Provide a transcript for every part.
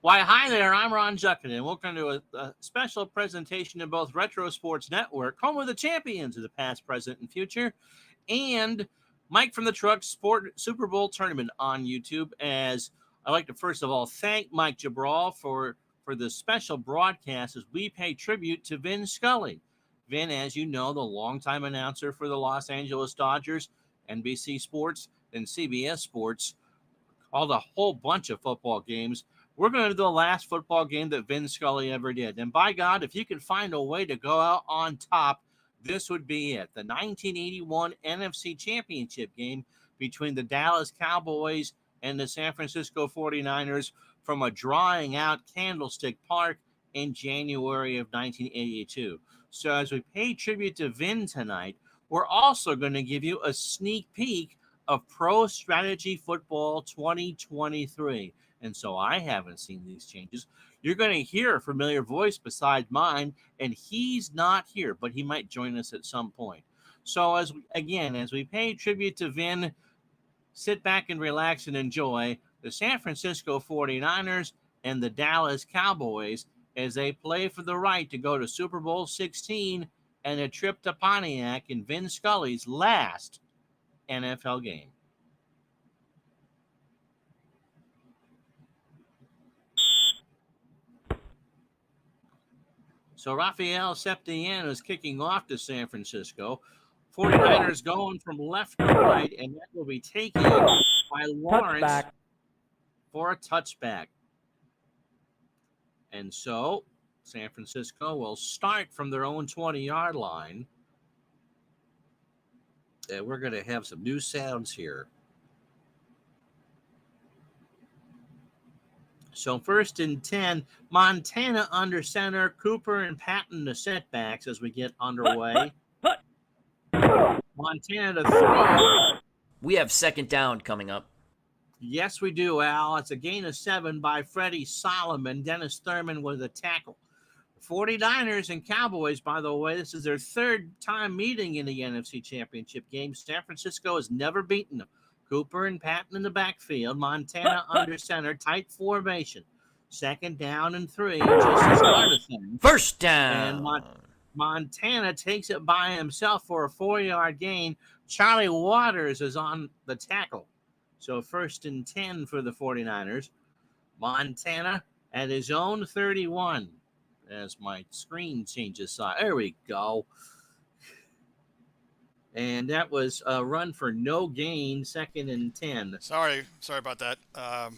Why, hi there, I'm Ron Juckett, and welcome to a special presentation of both Retro Sports Network, home of the champions of the past, present, and future, and Mike from the Truck Sport Super Bowl Tournament on YouTube. As I'd like to first of all thank Mike Jabral for the special broadcast as we pay tribute to Vin Scully. Vin, as you know, the longtime announcer for the Los Angeles Dodgers, NBC Sports, and CBS Sports, called a whole bunch of football games. We're going to do the last football game that Vin Scully ever did. And by God, if you can find a way to go out on top, this would be it. The 1981 NFC Championship game between the Dallas Cowboys and the San Francisco 49ers from a drawing out Candlestick Park in January of 1982. So as we pay tribute to Vin tonight, we're also going to give you a sneak peek of Pro Strategy Football 2023. And so I haven't seen these changes. You're going to hear a familiar voice beside mine, and he's not here, but he might join us at some point. So as we pay tribute to Vin, sit back and relax and enjoy the San Francisco 49ers and the Dallas Cowboys as they play for the right to go to Super Bowl 16 and a trip to Pontiac in Vin Scully's last NFL game. So Rafael Septien is kicking off to San Francisco. 49ers going from left to right, and that will be taken by Lawrence for a touchback. And so San Francisco will start from their own 20-yard line. And we're going to have some new sounds here. So 1st and 10, Montana under center, Cooper and Patton the setbacks as we get underway. Montana to throw. We have 2nd down coming up. Yes, we do, Al. It's a gain of 7 by Freddie Solomon. Dennis Thurman with a tackle. 49ers and Cowboys, by the way, this is their 3rd time meeting in the NFC Championship game. San Francisco has never beaten them. Cooper and Patton in the backfield. Montana under center, tight formation. 2nd down and 3, just to start a thing. 1st down. And Montana takes it by himself for a 4-yard gain. Charlie Waters is on the tackle. So 1st and 10 for the 49ers. Montana at his own 31. As my screen changes side. There we go. And that was a run for no gain, 2nd and 10. Sorry about that,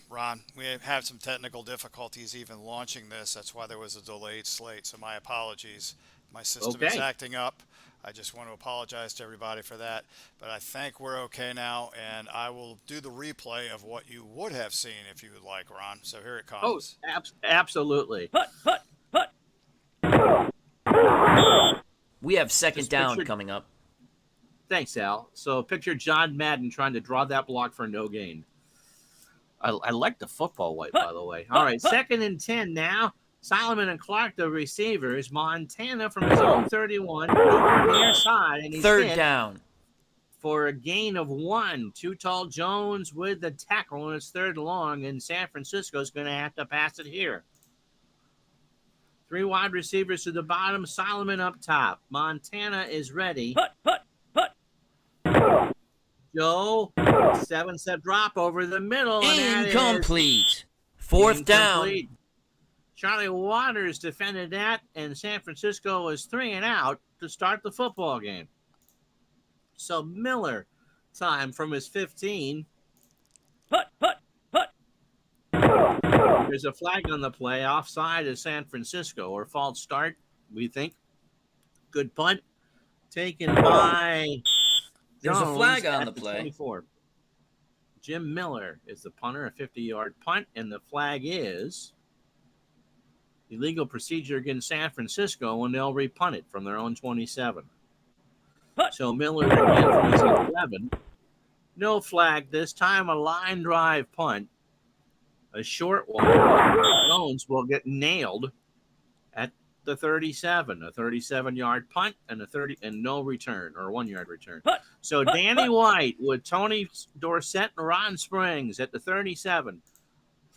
Ron. We have some technical difficulties even launching this. That's why there was a delayed slate. So my apologies. My system is acting up. I just want to apologize to everybody for that. But I think we're okay now, and I will do the replay of what you would have seen if you would like, Ron. So here it comes. Oh, absolutely. We have 2nd down coming up. Thanks, Al. So picture John Madden trying to draw that block for no gain. I like the football white, by the way. All right, 2nd and 10 now. Solomon and Clark, the receivers. Montana from his own 31. Cooper near side. And he's 3rd down. For a gain of 1. Too Tall Jones with the tackle, and it's 3rd long, and San Francisco's going to have to pass it here. 3 wide receivers to the bottom. Solomon up top. Montana is ready. Joe, 7-step drop over the middle. Incomplete. 4th down. Charlie Waters defended that, and San Francisco is 3 and out to start the football game. So Miller, time from his 15. There's a flag on the play. Offside is San Francisco, or false start, we think. Good punt. Taken by There's a flag on the play. 24. Jim Miller is the punter, a 50-yard punt, and the flag is illegal procedure against San Francisco, and they'll repunt it from their own 27. So Miller again from his 11. No flag this time, a line drive punt. A short one. Jones will get nailed at the 37. A 37-yard punt and no return, or 1-yard return. So Danny White with Tony Dorsett and Ron Springs at the 37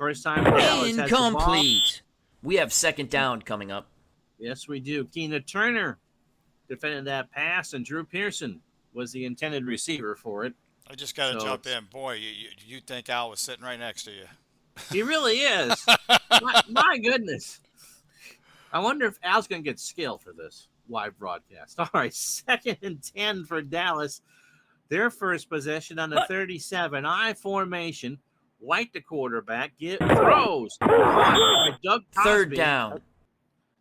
First time Dallas has the ball. Incomplete. We have second down coming up. Yes, we do. Keena Turner defended that pass, and Drew Pearson was the intended receiver for it. I just got to jump in. Boy, you think Al was sitting right next to you. He really is. my goodness. I wonder if Al's going to get skill for this live broadcast. All right, 2nd and 10 for Dallas. Their first possession on the 37. I formation. White, the quarterback, throws. Doug Cosby. Third down.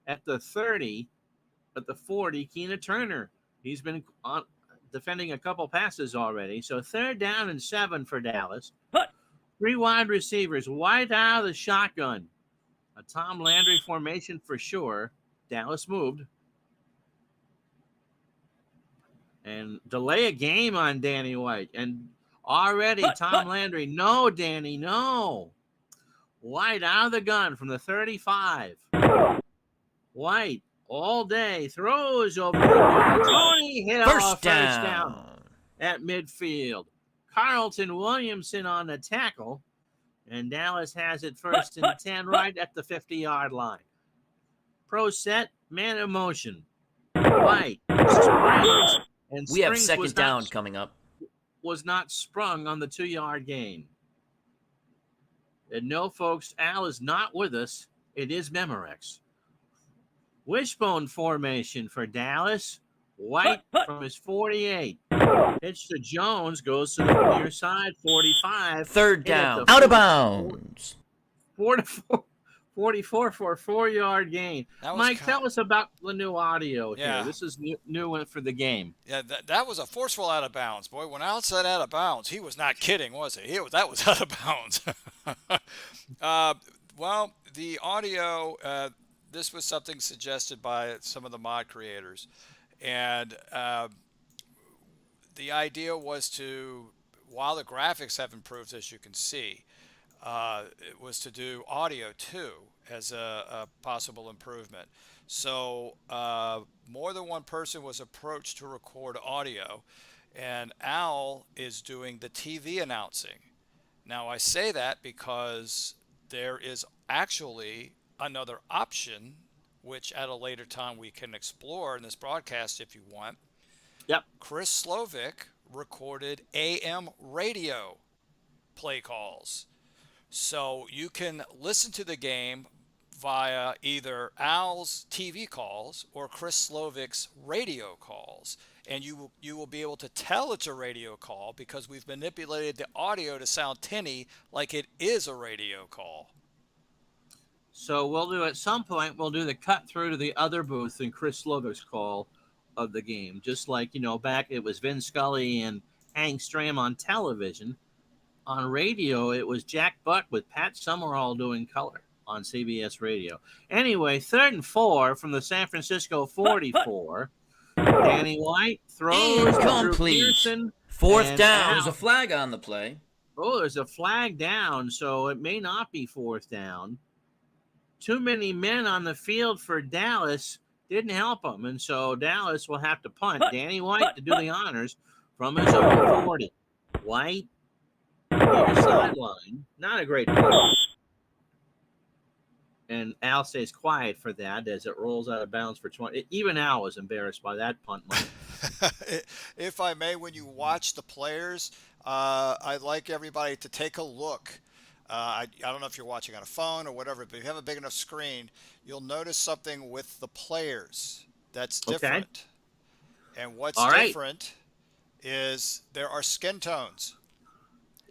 At the 30, at the 40, Keena Turner. He's been defending a couple passes already. So 3rd down and 7 for Dallas. 3 wide receivers. White out of the shotgun. A Tom Landry formation for sure. Dallas moved. And delay a game on Danny White. And already Tom Landry. No, Danny, no. White out of the gun from the 35. White all day throws over the middle. Tony hit first down at midfield. Carlton Williamson on the tackle. And Dallas has it 1st and 10 right at the 50-yard line. Pro set, man in motion. White springs. And we have second down coming up. Was not sprung on the 2-yard gain. And no, folks, Al is not with us. It is Memorex. Wishbone formation for Dallas. White from his 48. Pitch to Jones, goes to the near side, 45. 3rd down, out of bounds. 44 for a 4-yard gain. Mike, tell us about the new audio here. This is new for the game. Yeah, that was a forceful out of bounds. Boy, when Al said out of bounds, he was not kidding, was he? That was out of bounds. Well, the audio, this was something suggested by some of the mod creators. And the idea was to, while the graphics have improved, as you can see, it was to do audio too as a possible improvement. So more than one person was approached to record audio, and Al is doing the TV announcing. Now I say that because there is actually another option, which at a later time we can explore in this broadcast if you want. Yep. Chris Slovic recorded AM radio play calls. So you can listen to the game via either Al's TV calls or Chris Slovic's radio calls. And you will be able to tell it's a radio call because we've manipulated the audio to sound tinny like it is a radio call. So we'll do, at some point, we'll do the cut through to the other booth in Chris Slovic's call of the game. Just like, back it was Vin Scully and Hank Stram on television. On radio, it was Jack Buck with Pat Summerall doing color on CBS radio. Anyway, 3rd and 4 from the San Francisco 44. Danny White throws. Incomplete. 4th down. There's a flag on the play. Oh, there's a flag down, so it may not be 4th down. Too many men on the field for Dallas didn't help them, and so Dallas will have to punt. Danny White to do the honors from his own 40. White near sideline. Not a great punt. And Al stays quiet for that as it rolls out of bounds for 20. Even Al was embarrassed by that punt. If I may, when you watch the players, I'd like everybody to take a look. I don't know if you're watching on a phone or whatever, but if you have a big enough screen, you'll notice something with the players that's different. Okay. And what's different is there are skin tones.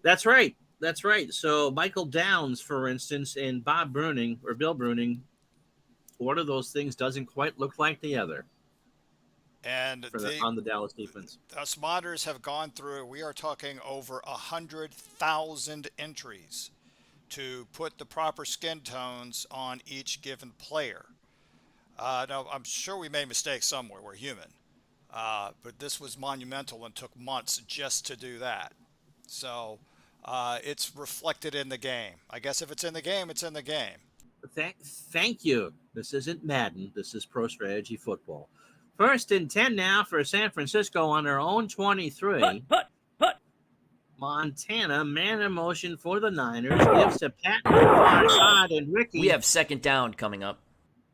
That's right. That's right. So Michael Downs, for instance, and Bob Bruning or Bill Bruning, one of those things doesn't quite look like the other. And on the Dallas defense. Us modders have gone through, we are talking over 100,000 entries to put the proper skin tones on each given player. Now, I'm sure we made mistakes somewhere. We're human. But this was monumental and took months just to do that. So it's reflected in the game. I guess if it's in the game, it's in the game. Thank you. This isn't Madden. This is Pro Strategy Football. 1st and 10 now for San Francisco on their own 23. Montana, man in motion for the Niners, gives to Patton on the far side, and Ricky. We have second down coming up.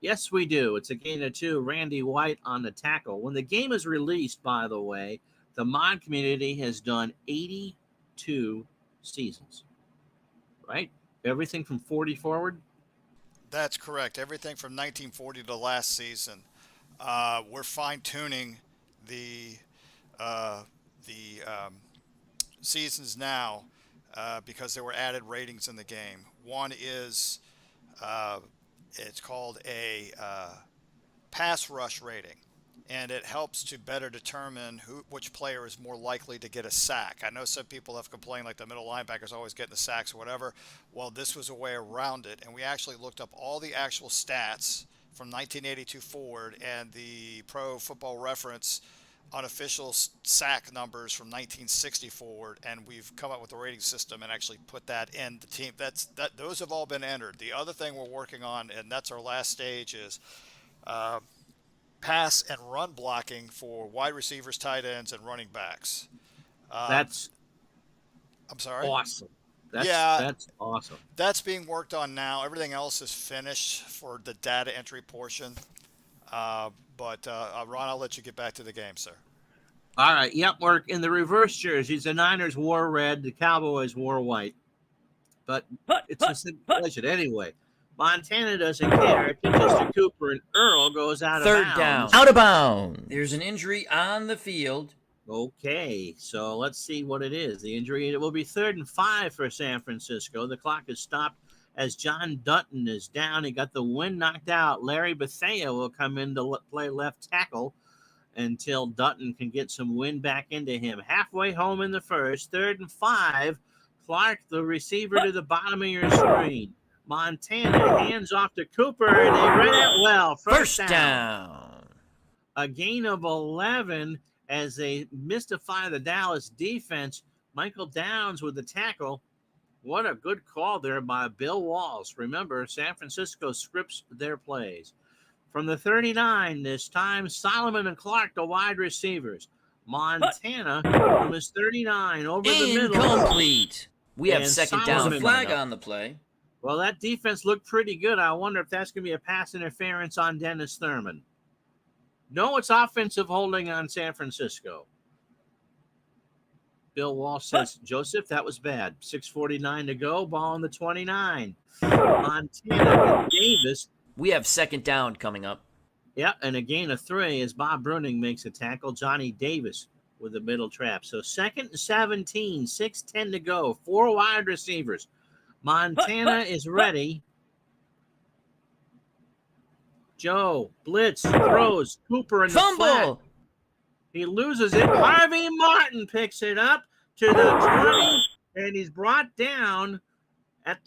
Yes, we do. It's a gain of 2. Randy White on the tackle. When the game is released, by the way, the Mon community has done 82 seasons, right? Everything from 40 forward? That's correct. Everything from 1940 to last season. We're fine-tuning the seasons now because there were added ratings in the game. One is it's called a pass rush rating, and it helps to better determine which player is more likely to get a sack. I know some people have complained like the middle linebackers always getting the sacks or whatever. Well, this was a way around it, and we actually looked up all the actual stats from 1982 forward and the Pro Football Reference unofficial sack numbers from 1960 forward, and we've come up with a rating system and actually put that in the team. Those have all been entered. The other thing we're working on, and that's our last stage, is pass and run blocking for wide receivers, tight ends, and running backs. That's I'm sorry? Awesome. That's awesome. That's being worked on now. Everything else is finished for the data entry portion. But Ron, I'll let you get back to the game, sir. All right. Yep. We're in the reverse jerseys. The Niners wore red. The Cowboys wore white. But it's a simulation anyway. Montana doesn't care. It pitches to Cooper, and Earl goes out of bounds. Third down. Out of bounds. There's an injury on the field. Okay, so let's see what it is. The injury, it will be 3rd and 5 for San Francisco. The clock is stopped as John Dutton is down. He got the wind knocked out. Larry Bethea will come in to play left tackle until Dutton can get some wind back into him. Halfway home in the first, 3rd and 5. Clark, the receiver, to the bottom of your screen. Montana hands off to Cooper, and they read it well. First down. A gain of 11 as they mystify the Dallas defense. Michael Downs with the tackle. What a good call there by Bill Walsh. Remember, San Francisco scripts their plays. From the 39 this time, Solomon and Clark, the wide receivers. Montana from his 39 over the middle. Incomplete. We have second down. Solomon Flag on the play. Well, that defense looked pretty good. I wonder if that's going to be a pass interference on Dennis Thurman. No, it's offensive holding on San Francisco. Bill Walsh says, Joseph, that was bad. 6:49 to go. Ball on the 29. Montana and Davis. We have second down coming up. Yeah, and a gain of 3 as Bob Bruning makes a tackle. Johnny Davis with the middle trap. So 2nd and 17, 6:10 to go. 4 wide receivers. Montana is ready. Joe, blitz, throws, Cooper in the flat. He loses it. Harvey Martin picks it up to the 20, and he's brought down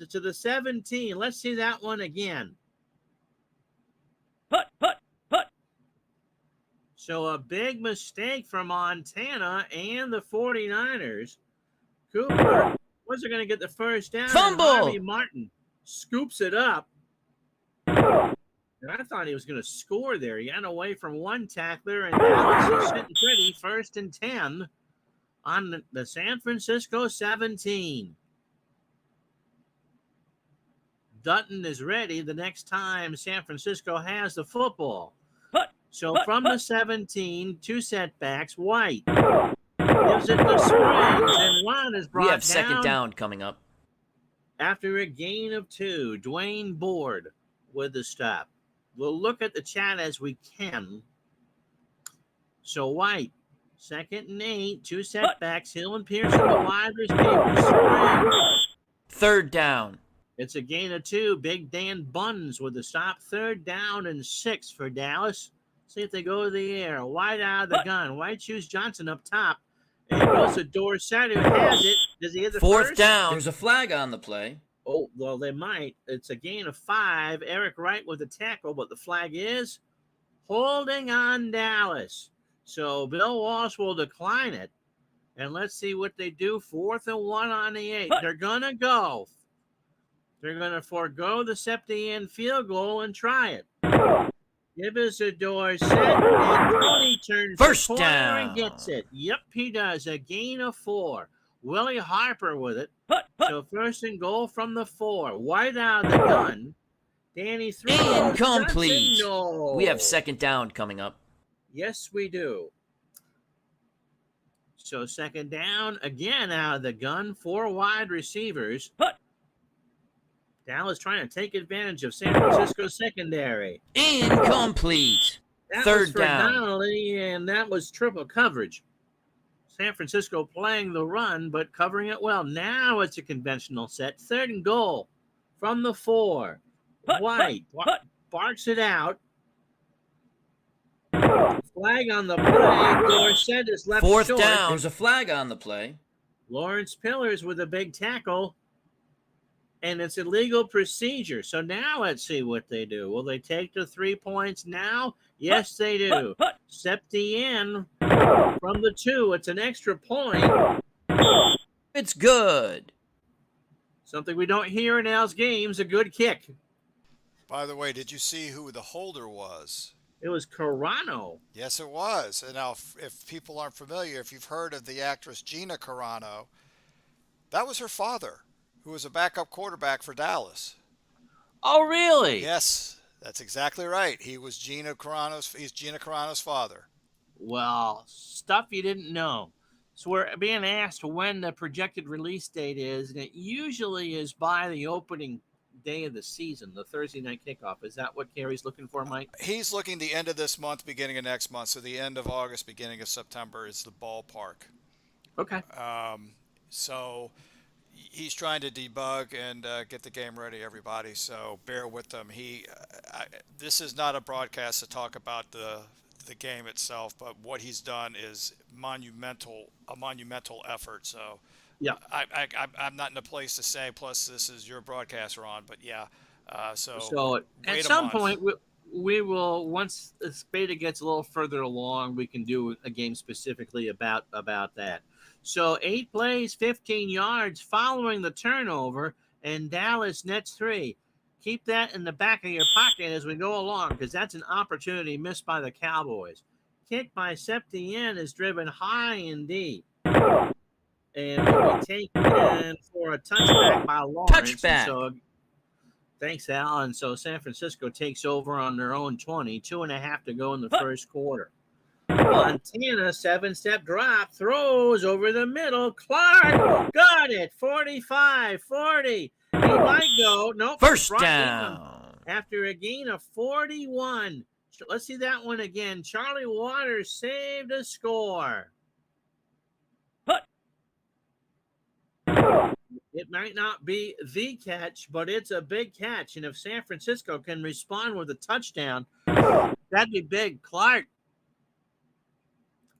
to the 17. Let's see that one again. So a big mistake for Montana and the 49ers. Cooper wasn't going to get the first down. Fumble! Harvey Martin scoops it up. And I thought he was going to score there. He got away from one tackler, and Dallas is sitting pretty. 1st and 10 on the San Francisco 17. Dutton is ready the next time San Francisco has the football. So from the 17, 2 setbacks. White gives it to Springs, and one is brought down. We have second down coming up. After a gain of 2, Dwayne Board with the stop. We'll look at the chat as we can. So White, 2nd and 8, 2 setbacks. Hill and Pearson, the wide receivers. Springs. Third down. It's a gain of 2. Big Dan Buns with the stop. 3rd down and 6 for Dallas. See if they go to the air. White out of the gun. White shoots Johnson up top. And it goes to Dorsett, who has it. Does he hit the Fourth first? down. There's a flag on the play. Oh, well, they might. It's a gain of 5. Eric Wright with the tackle, but the flag is holding on Dallas. So Bill Walsh will decline it. And let's see what they do. 4th and 1 on the 8. They're going to go. They're going to forego the Septien field goal and try it. Give us a Dorsett, and Tony turns first the corner down and gets it. Yep, he does. A gain of 4. Willie Harper with it. So first and goal from the 4. Wide out of the gun. Danny throws. Incomplete. No. We have second down coming up. Yes, we do. So second down, again out of the gun, 4 wide receivers. Dallas trying to take advantage of San Francisco's secondary. Incomplete. That Third was for down. Donnelly, and that was triple coverage. San Francisco playing the run, but covering it well. Now it's a conventional set. Third and goal from the 4. White barks it out. Flag on the play. Dorsett is left Fourth short. down. There's a flag on the play. Lawrence Pillars with a big tackle. And it's illegal procedure. So now let's see what they do. Will they take the 3 points now? Yes, they do. Septien from the 2. It's an extra point. It's good. Something we don't hear in Al's games, a good kick. By the way, did you see who the holder was? It was Carano. Yes, it was. And now, if people aren't familiar, if you've heard of the actress Gina Carano, that was her father, who was a backup quarterback for Dallas. Oh, really? Yes, that's exactly right. He's Gina Carano's father. Well, stuff you didn't know. So we're being asked when the projected release date is, and it usually is by the opening day of the season, the Thursday night kickoff. Is that what Kerry's looking for, Mike? He's looking the end of this month, beginning of next month. So the end of August, beginning of September is the ballpark. Okay. So he's trying to debug and get the game ready, everybody. So bear with him. This is not a broadcast to talk about the game itself, but what he's done is a monumental effort. So yeah, I'm not in a place to say. Plus, this is your broadcast, Ron. But yeah, so at some point we will, once this beta gets a little further along, we can do a game specifically about that. So 8 plays, 15 yards following the turnover, and Dallas nets 3. Keep that in the back of your pocket as we go along, because that's an opportunity missed by the Cowboys. Kick by Septien is driven high and deep. And will be taken for a touchback by Lawrence. Touchback. So, thanks, Al. And so San Francisco takes over on their own 20. 2.5 to go in the first quarter. Montana, 7-step drop, throws over the middle. Clark got it. 45, 40. He might go. Nope. First down. After a gain of 41. Let's see that one again. Charlie Waters saved a score. It might not be the catch, but it's a big catch. And if San Francisco can respond with a touchdown, that'd be big. Clark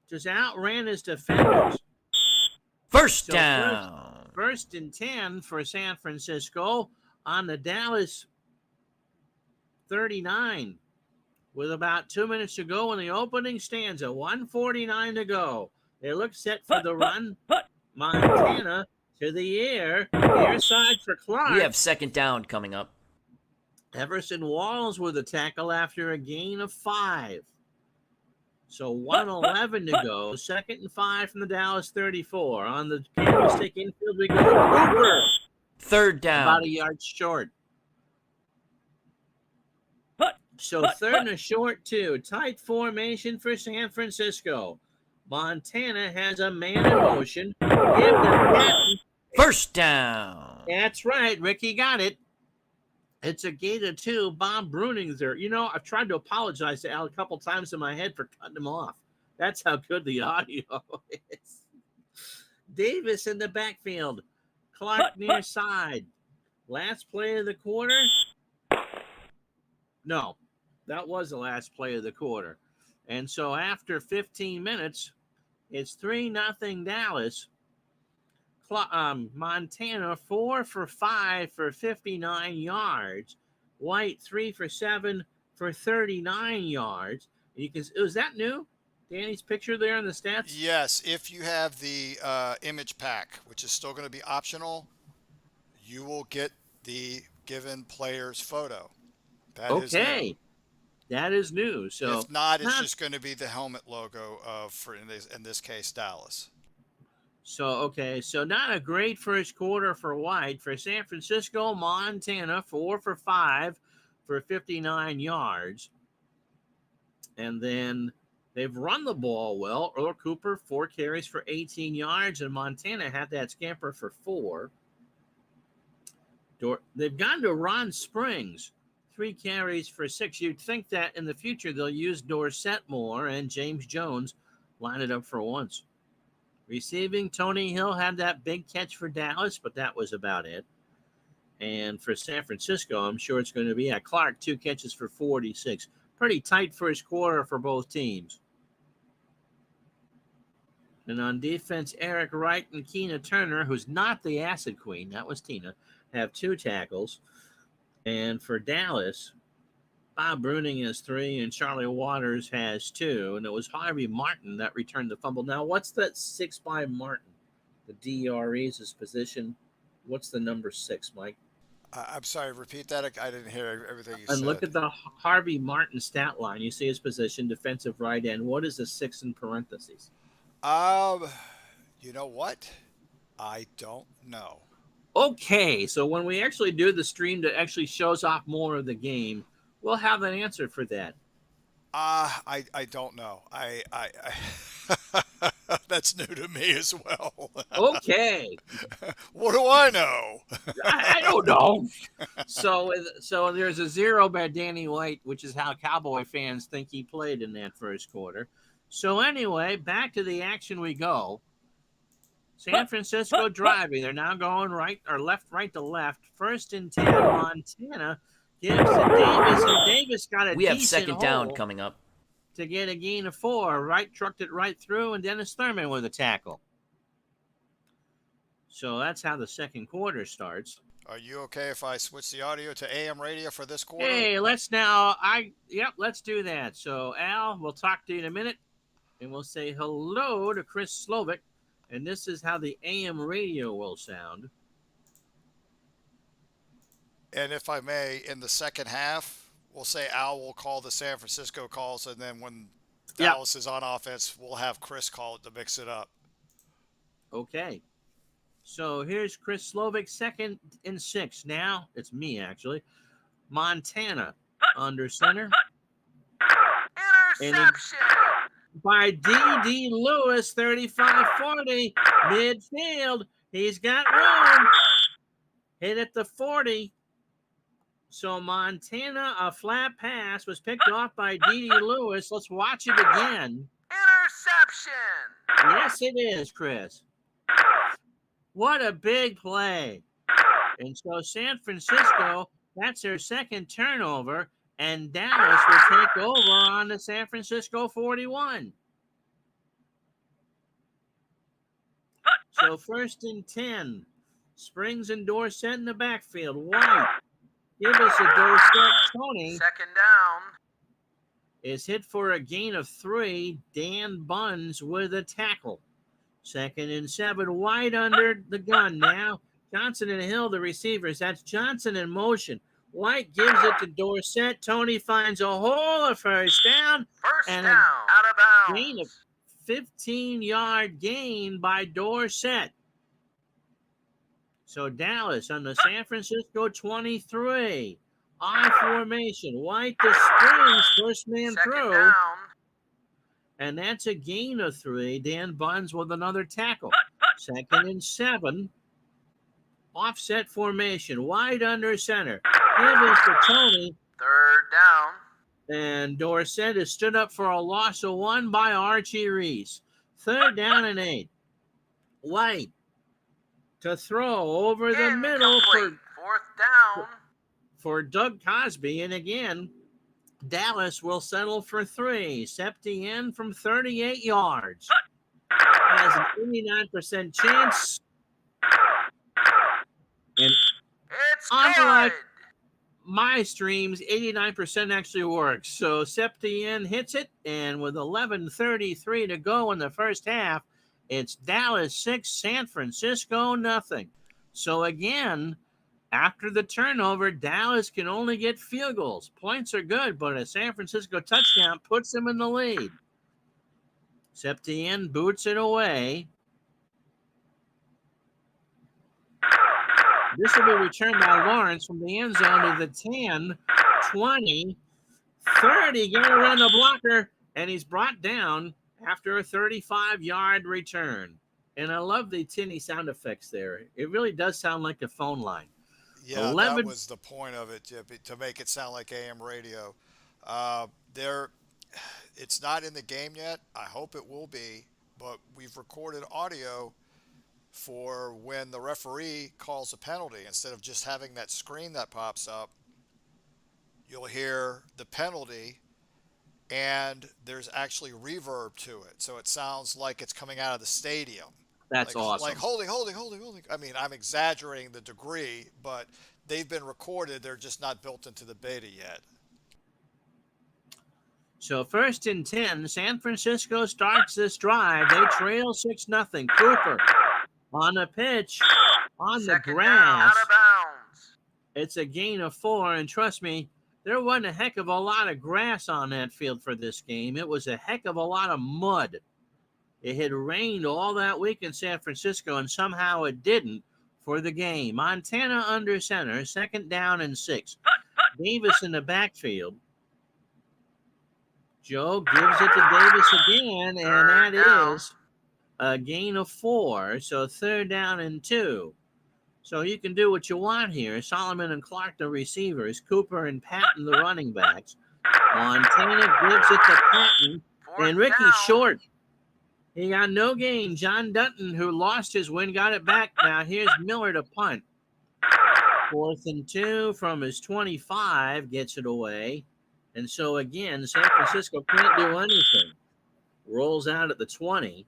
just outran his defenders. First down. First and 10 for San Francisco on the Dallas 39. With about 2 minutes to go in the opening stanza. 1:49 to go. They look set for the run. Montana to the air. Near side for Clark. We have second down coming up. Everson Walls with a tackle after a gain of 5. So 1:11 to go. 2nd and 5 from the Dallas 34. On the candlestick infield we go. Cooper. Third down. About a yard short. So 3rd and a short 2. Tight formation for San Francisco. Montana has a man in motion. Give the captain. First down. That's right. Ricky got it. It's a gain of 2. Bob Bruning's there. You know, I've tried to apologize to Al a couple times in my head for cutting him off. That's how good the audio is. Davis in the backfield. Clark near side. Last play of the quarter. No, that was the last play of the quarter. And so after 15 minutes, it's 3-0 Dallas. Montana 4 for 5 for 59 yards. White 3 for 7 for 39 yards. You can. Was that new? Danny's picture there in the stats? Yes, if you have the image pack, which is still going to be optional, you will get the given player's photo. That is new. That is new. So if not, it's just going to be the helmet logo of, in this case, Dallas. So not a great first quarter for White. For San Francisco, Montana, 4 for 5 for 59 yards. And then they've run the ball well. Earl Cooper, 4 carries for 18 yards, and Montana had that scamper for 4. They've gone to Ron Springs, 3 carries for 6. You'd think that in the future they'll use Dorsett more, and James Jones line it up for once. Receiving, Tony Hill had that big catch for Dallas, but that was about it. And for San Francisco, I'm sure it's going to be Clark, 2 catches for 46. Pretty tight first quarter for both teams. And on defense, Eric Wright and Keena Turner, who's not the acid queen, that was Tina, have 2 tackles. And for Dallas, Bob Bruning has 3 and Charlie Waters has 2. And it was Harvey Martin that returned the fumble. Now, what's that 6 by Martin? The DRE is his position. What's the number 6, Mike? I'm sorry, repeat that. I didn't hear everything you said. And look at the Harvey Martin stat line. You see his position, defensive right end. What is the 6 in parentheses? You know what? I don't know. Okay, so when we actually do the stream that actually shows off more of the game, we'll have an answer for that. I don't know. I that's new to me as well. Okay. What do I know? I don't know. So there's a 0 by Danny White, which is how Cowboy fans think he played in that first quarter. So anyway, back to the action we go. San Francisco driving. They're now going right to left. 1st and 10, Montana gives to Davis, and Davis got a We have decent second down hole coming up to get a gain of 4. Wright trucked it right through, and Dennis Thurman with a tackle. So that's how the second quarter starts. Are you okay if I switch the audio to AM radio for this quarter? Hey, let's do that. So Al, we'll talk to you in a minute, and we'll say hello to Chris Slovic, and this is how the AM radio will sound. And if I may, in the second half, we'll say Al will call the San Francisco calls, and then when Dallas is on offense, we'll have Chris call it to mix it up. Okay. So here's Chris Slovic, 2nd and 6. Now, it's me, actually. Montana under center. Interception! By D.D. Lewis, 35-40. Midfield. He's got room. Hit at the 40. So Montana, a flat pass, was picked off by D.D. Lewis. Let's watch it again. Interception! Yes, it is, Chris. What a big play. And so San Francisco, that's their second turnover, and Dallas will take over on the San Francisco 41. So 1st and 10. Springs and Dorsett in the backfield. White. Give us a Dorsett. Tony. Second down. Is hit for a gain of 3. Dan Buns with a tackle. 2nd and 7. White under the gun now. Johnson and Hill, the receivers. That's Johnson in motion. White gives it to Dorsett. Tony finds a hole, a first down. First and down. Out of bounds. Gain of 15-yard gain by Dorsett. So Dallas on the San Francisco 23. I formation. White to Springs. First man Second through. down. And that's a gain of 3. Dan Buns with another tackle. 2nd and 7. Offset formation. Wide under center. Give it to Tony. Third down. And Dorsett is stood up for a loss of 1 by Archie Reese. 3rd down and 8. White to throw over the middle Fourth down. for Doug Cosby. And again, Dallas will settle for 3. Septien from 38 yards. Has an 89% chance. And It's unlike good. my streams, 89% actually works. So Septien hits it, and with 11:33 to go in the first half, it's Dallas 6, San Francisco nothing. So again, after the turnover, Dallas can only get field goals. Points are good, but a San Francisco touchdown puts them in the lead. Septien boots it away. This will be returned by Lawrence from the end zone to the 10, 20, 30. Going around the blocker, and he's brought down after a 35-yard return. And I love the tinny sound effects there. It really does sound like a phone line. Yeah, that was the point of it, to make it sound like AM radio. It's not in the game yet. I hope it will be, but we've recorded audio for when the referee calls a penalty. Instead of just having that screen that pops up, you'll hear the penalty, and there's actually reverb to it. So it sounds like it's coming out of the stadium. That's awesome. Like holding. I mean, I'm exaggerating the degree, but they've been recorded. They're just not built into the beta yet. So 1st and 10, San Francisco starts this drive. They trail 6-0. Cooper on the pitch, on the grass. Down, out of bounds. It's a gain of 4, and trust me, there wasn't a heck of a lot of grass on that field for this game. It was a heck of a lot of mud. It had rained all that week in San Francisco, and somehow it didn't for the game. Montana under center, 2nd down and 6. Davis in the backfield. Joe gives it to Davis again, and that is a gain of 4. So 3rd down and 2. So you can do what you want here. Solomon and Clark, the receivers. Cooper and Patton, the running backs. Montana gives it to Patton, and Ricky Short. He got no gain. John Dutton, who lost his win, got it back. Now here's Miller to punt. 4th and 2 from his 25, gets it away. And so again, San Francisco can't do anything. Rolls out at the 20.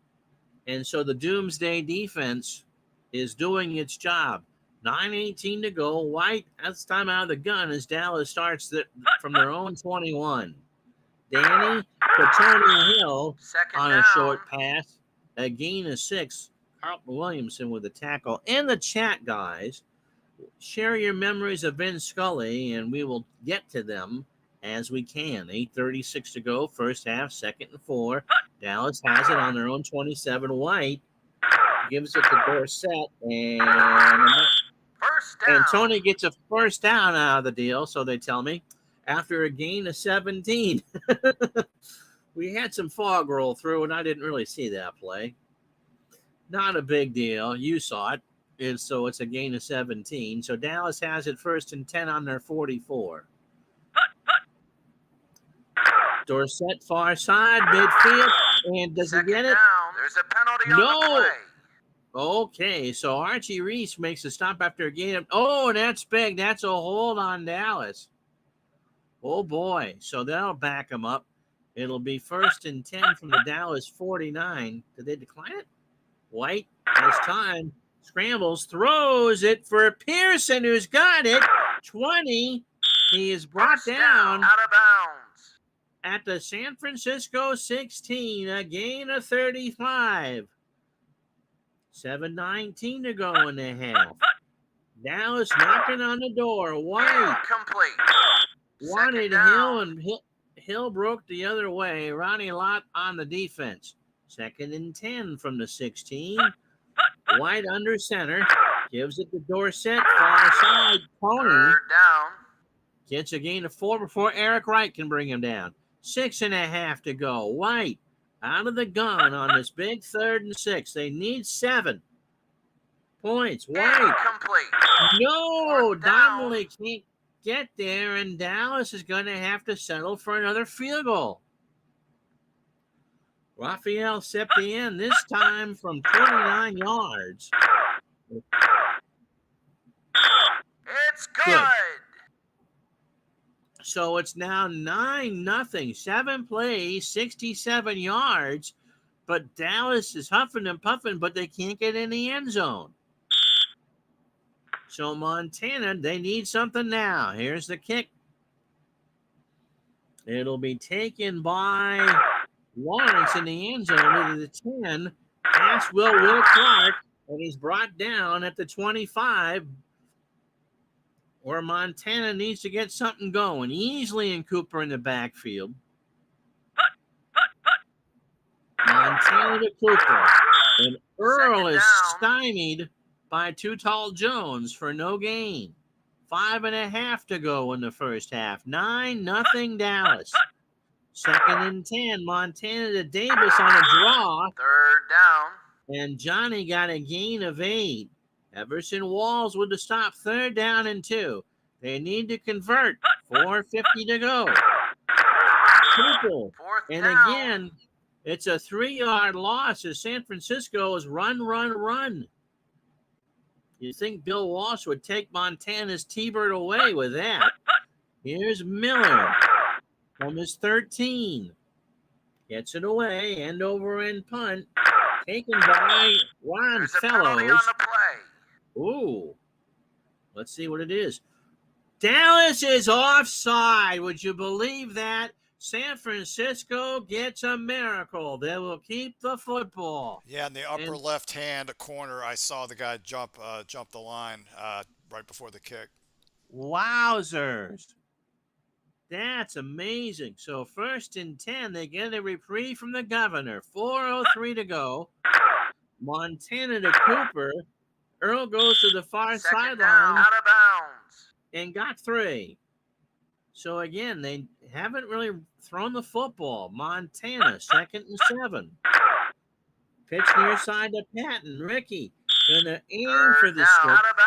And so the Doomsday defense is doing its job. 9:18 to go. White, that's time out of the gun as Dallas starts from their own 21. Danny to Tony Hill on a short pass. A gain of 6. Carlton Williamson with a tackle. In the chat, guys, share your memories of Vin Scully, and we will get to them as we can. 8:36 to go. First half, 2nd and 4. Dallas has it on their own 27. White gives it to Dorsett, and Tony gets a first down out of the deal, so they tell me, after a gain of 17. We had some fog roll through, and I didn't really see that play. Not a big deal. You saw it. And so it's a gain of 17. So Dallas has it 1st and 10 on their 44. Dorsett far side, midfield, and does he get it? Down. There's a penalty on the play. Okay, so Archie Reese makes a stop after a gain of, and that's big. That's a hold on Dallas. Oh, boy. So that'll back him up. It'll be 1st and 10 from the Dallas 49. Did they decline it? White has time. Scrambles, throws it for Pearson, who's got it. 20. He is brought down out of bounds at the San Francisco 16. A gain of 35. 7:19 to go in the half. Dallas knocking on the door. White. Complete. Wanted Hill, and Hill broke the other way. Ronnie Lott on the defense. 2nd and 10 from the 16. White under center. Gives it to Dorsett. Far side. Tony 3rd down. Gets a gain of 4 before Eric Wright can bring him down. 6.5 to go. White out of the gun on this big 3rd and 6. They need 7 points. White. Complete. No, Donnelly can't get there, and Dallas is going to have to settle for another field goal. Rafael Septien, this time from 29 yards. It's good. So it's now 9-0. 7 plays, 67 yards. But Dallas is huffing and puffing, but they can't get in the end zone. So Montana, they need something now. Here's the kick. It'll be taken by Lawrence in the end zone to the 10. Pass Will Clark, and he's brought down at the 25. Or Montana needs to get something going. Easley and Cooper in the backfield. Montana to Cooper. And Earl is stymied by Too Tall Jones for no gain. 5.5 to go in the first half. 9-0 Dallas. 2nd and 10. Montana to Davis on a draw. 3rd down. And Johnny got a gain of 8. Everson Walls with the stop. 3rd down and 2. They need to convert. 4:50 to go. Cooper. 4th And down. again, it's a 3-yard loss as San Francisco is run. You think Bill Walsh would take Montana's T-Bird away with that. Here's Miller from his 13. Gets it away, end over end punt. Taken by Ron There's a penalty Fellows. on the play. Ooh. Let's see what it is. Dallas is offside. Would you believe that? San Francisco gets a miracle. They will keep the football. Yeah, in the upper left-hand corner, I saw the guy jump the line right before the kick. Wowzers. That's amazing. So 1st and 10, they get a reprieve from the governor. 4:03 to go. Montana to Cooper. Earl goes to the far 2nd down. sideline Out of bounds. and got 3. So again, they haven't really thrown the football. Montana, 2nd and 7. Pitch near side to Patton. Ricky gonna aim 3rd for the down. stick. Out of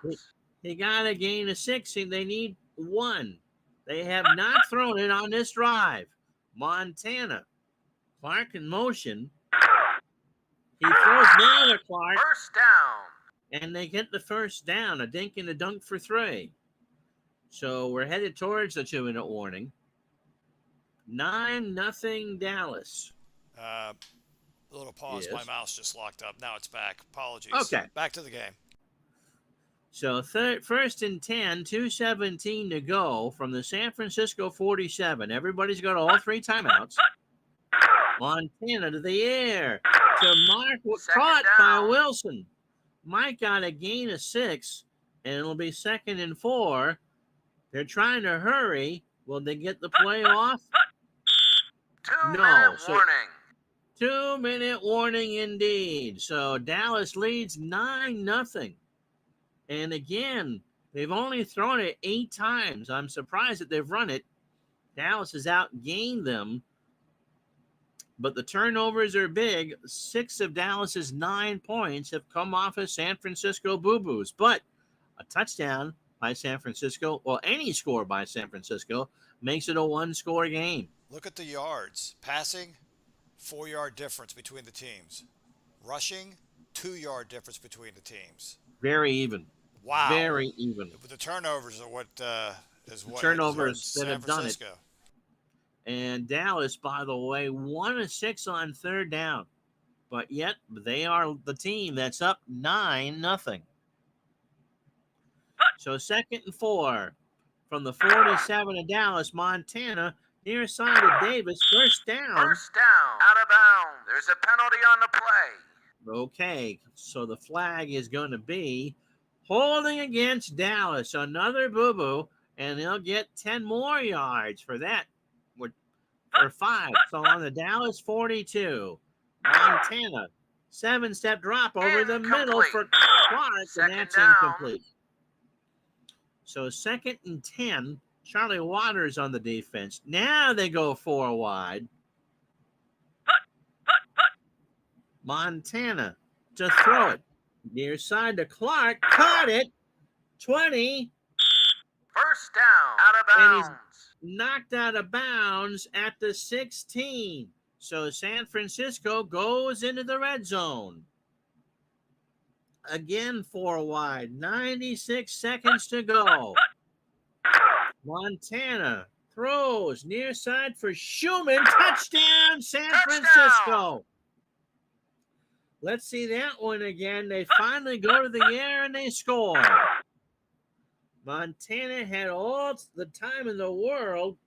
bounds. He got a gain of 6, and they need 1. They have not thrown it on this drive. Montana. Clark in motion. He throws now to Clark, 1st down. and they get the 1st down. A dink and a dunk for 3. So we're headed towards the 2-minute warning. 9-0 Dallas. A little pause. Yes. My mouse just locked up. Now it's back. Apologies. Okay. Back to the game. So 1st and 10, 2:17 to go from the San Francisco 47. Everybody's got all 3 timeouts. Montana to the air. To Mark, caught by down. Wilson. Mike got a gain of 6, and it'll be 2nd and 4. They're trying to hurry. Will they get the play off? 2-minute so- warning. 2-minute warning indeed. So Dallas leads 9-0. And again, they've only thrown it 8 times. I'm surprised that they've run it. Dallas has outgained them. But the turnovers are big. 6 of Dallas's 9 points have come off of San Francisco boo-boos. But a touchdown by San Francisco, or any score by San Francisco, makes it a 1-score game. Look at the yards. Passing, 4-yard difference between the teams. Rushing, 2-yard difference between the teams. Very even. Wow. Very even. But the turnovers are what is what Turnovers hurt that have done it. San Francisco. And Dallas, by the way, 1 of 6 on 3rd down. But yet, they are the team that's up 9-0. So 2nd and 4 from the 47 of Dallas, Montana, near side of Davis, 1st down. 1st down. Out of bounds. There's a penalty on the play. Okay, so the flag is going to be holding against Dallas. Another boo-boo, and they'll get 10 more yards for that. For 5. So on the Dallas 42, Montana, 7-step drop over the middle for Clark, and 2nd that's down. incomplete. So 2nd and 10, Charlie Waters on the defense. Now they go 4 wide. Montana to throw it. Near side to Clark, caught it. 20. 1st down. Out of And he's bounds. knocked out of bounds at the 16. So San Francisco goes into the red zone. Again, 4 wide. 96 seconds to go. Montana throws near side for Schumann. Touchdown, San Francisco. Let's see that one again. They finally go to the air and they score. Montana had all the time in the world,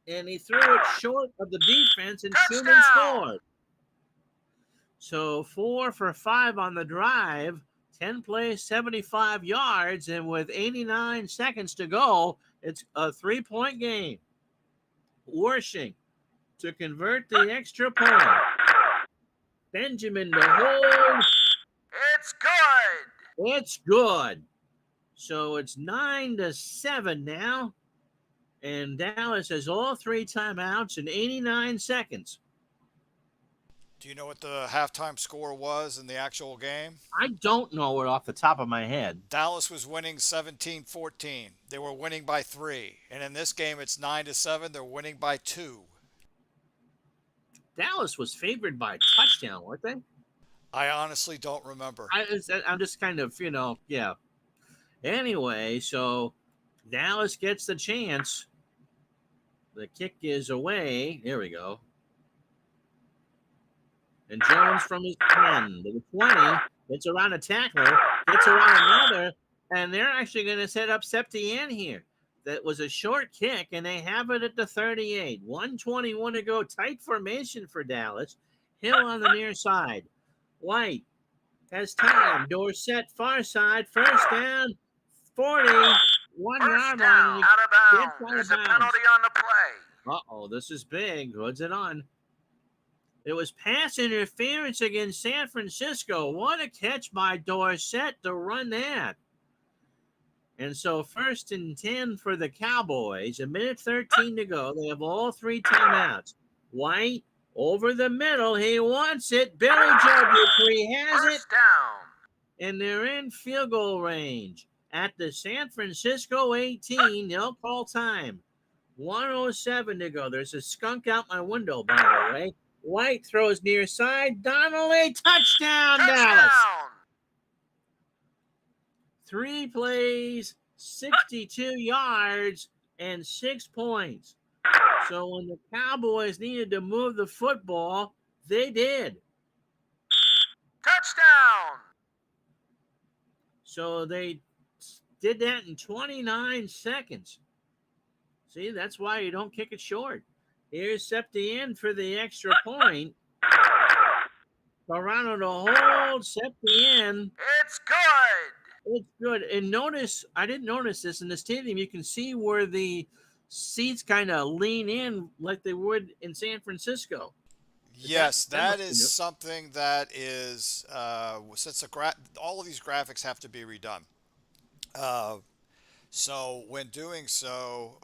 and he threw it short of the defense, and Schumann scored. So 4 for 5 on the drive, 10 plays, 75 yards, and with 89 seconds to go, it's a 3-point game. Worshing to convert the extra point. Benjamin to hold. It's good. It's good. So it's 9-7 now. And Dallas has all 3 timeouts in 89 seconds. Do you know what the halftime score was in the actual game? I don't know it off the top of my head. Dallas was winning 17-14. They were winning by 3. And in this game, it's 9-7. They're winning by 2. Dallas was favored by a touchdown, weren't they? I honestly don't remember. I'm just kind of, yeah. Anyway, so Dallas gets the chance. The kick is away. Here we go. And Jones from his 10 to the 20 gets around a tackler, gets around another, and they're actually going to set up Septien here. That was a short kick, and they have it at the 38. 1:21 to go. Tight formation for Dallas. Hill on the near side. White has time. Dorsett far side. First down. 40. 1 yard line. Out of bounds. There's a penalty on the play. Uh-oh, this is big. What's it on? It was pass interference against San Francisco. What a catch by Dorsett to run that. And so 1st and 10 for the Cowboys. 1:13 to go. They have all 3 timeouts. White over the middle. He wants it. Billy Joe Dupree has it. First down. And they're in field goal range. At the San Francisco 18, they'll call time. 1:07 to go. There's a skunk out my window, by the way. White throws near side. Donnelly, touchdown, Dallas. 3 plays, 62 yards, and 6 points. So when the Cowboys needed to move the football, they did. Touchdown. So they did that in 29 seconds. See, that's why you don't kick it short. Here's Septien for the extra point. Toronto to hold. Septien. It's good. It's good. And notice, I didn't notice this in the stadium. You can see where the seats kind of lean in like they would in San Francisco. Yes, that is something that is, since all of these graphics have to be redone. So when doing so,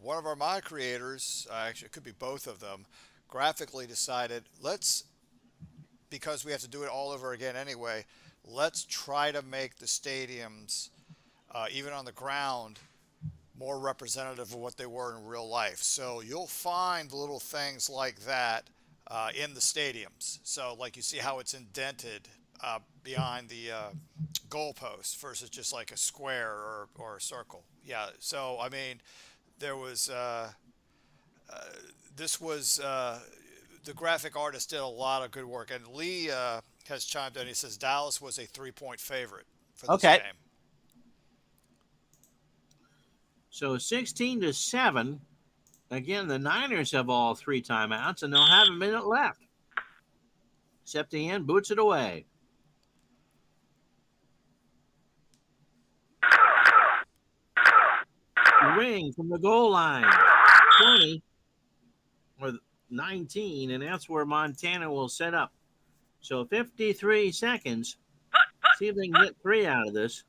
one of our mod creators, actually it could be both of them, graphically decided, because we have to do it all over again anyway, let's try to make the stadiums, even on the ground, more representative of what they were in real life. So you'll find little things like that in the stadiums. So like you see how it's indented behind the goalpost versus just like a square or a circle. Yeah. So I mean, there was the graphic artist did a lot of good work, and Lee has chimed in. He says Dallas was a 3-point favorite for this game. So 16-7. Again, the Niners have all 3 timeouts, and they'll have a minute left. Septien boots it away. Ring from the goal line. 20 or 19, and that's where Montana will set up. So 53 seconds. See if they can get 3 out of this.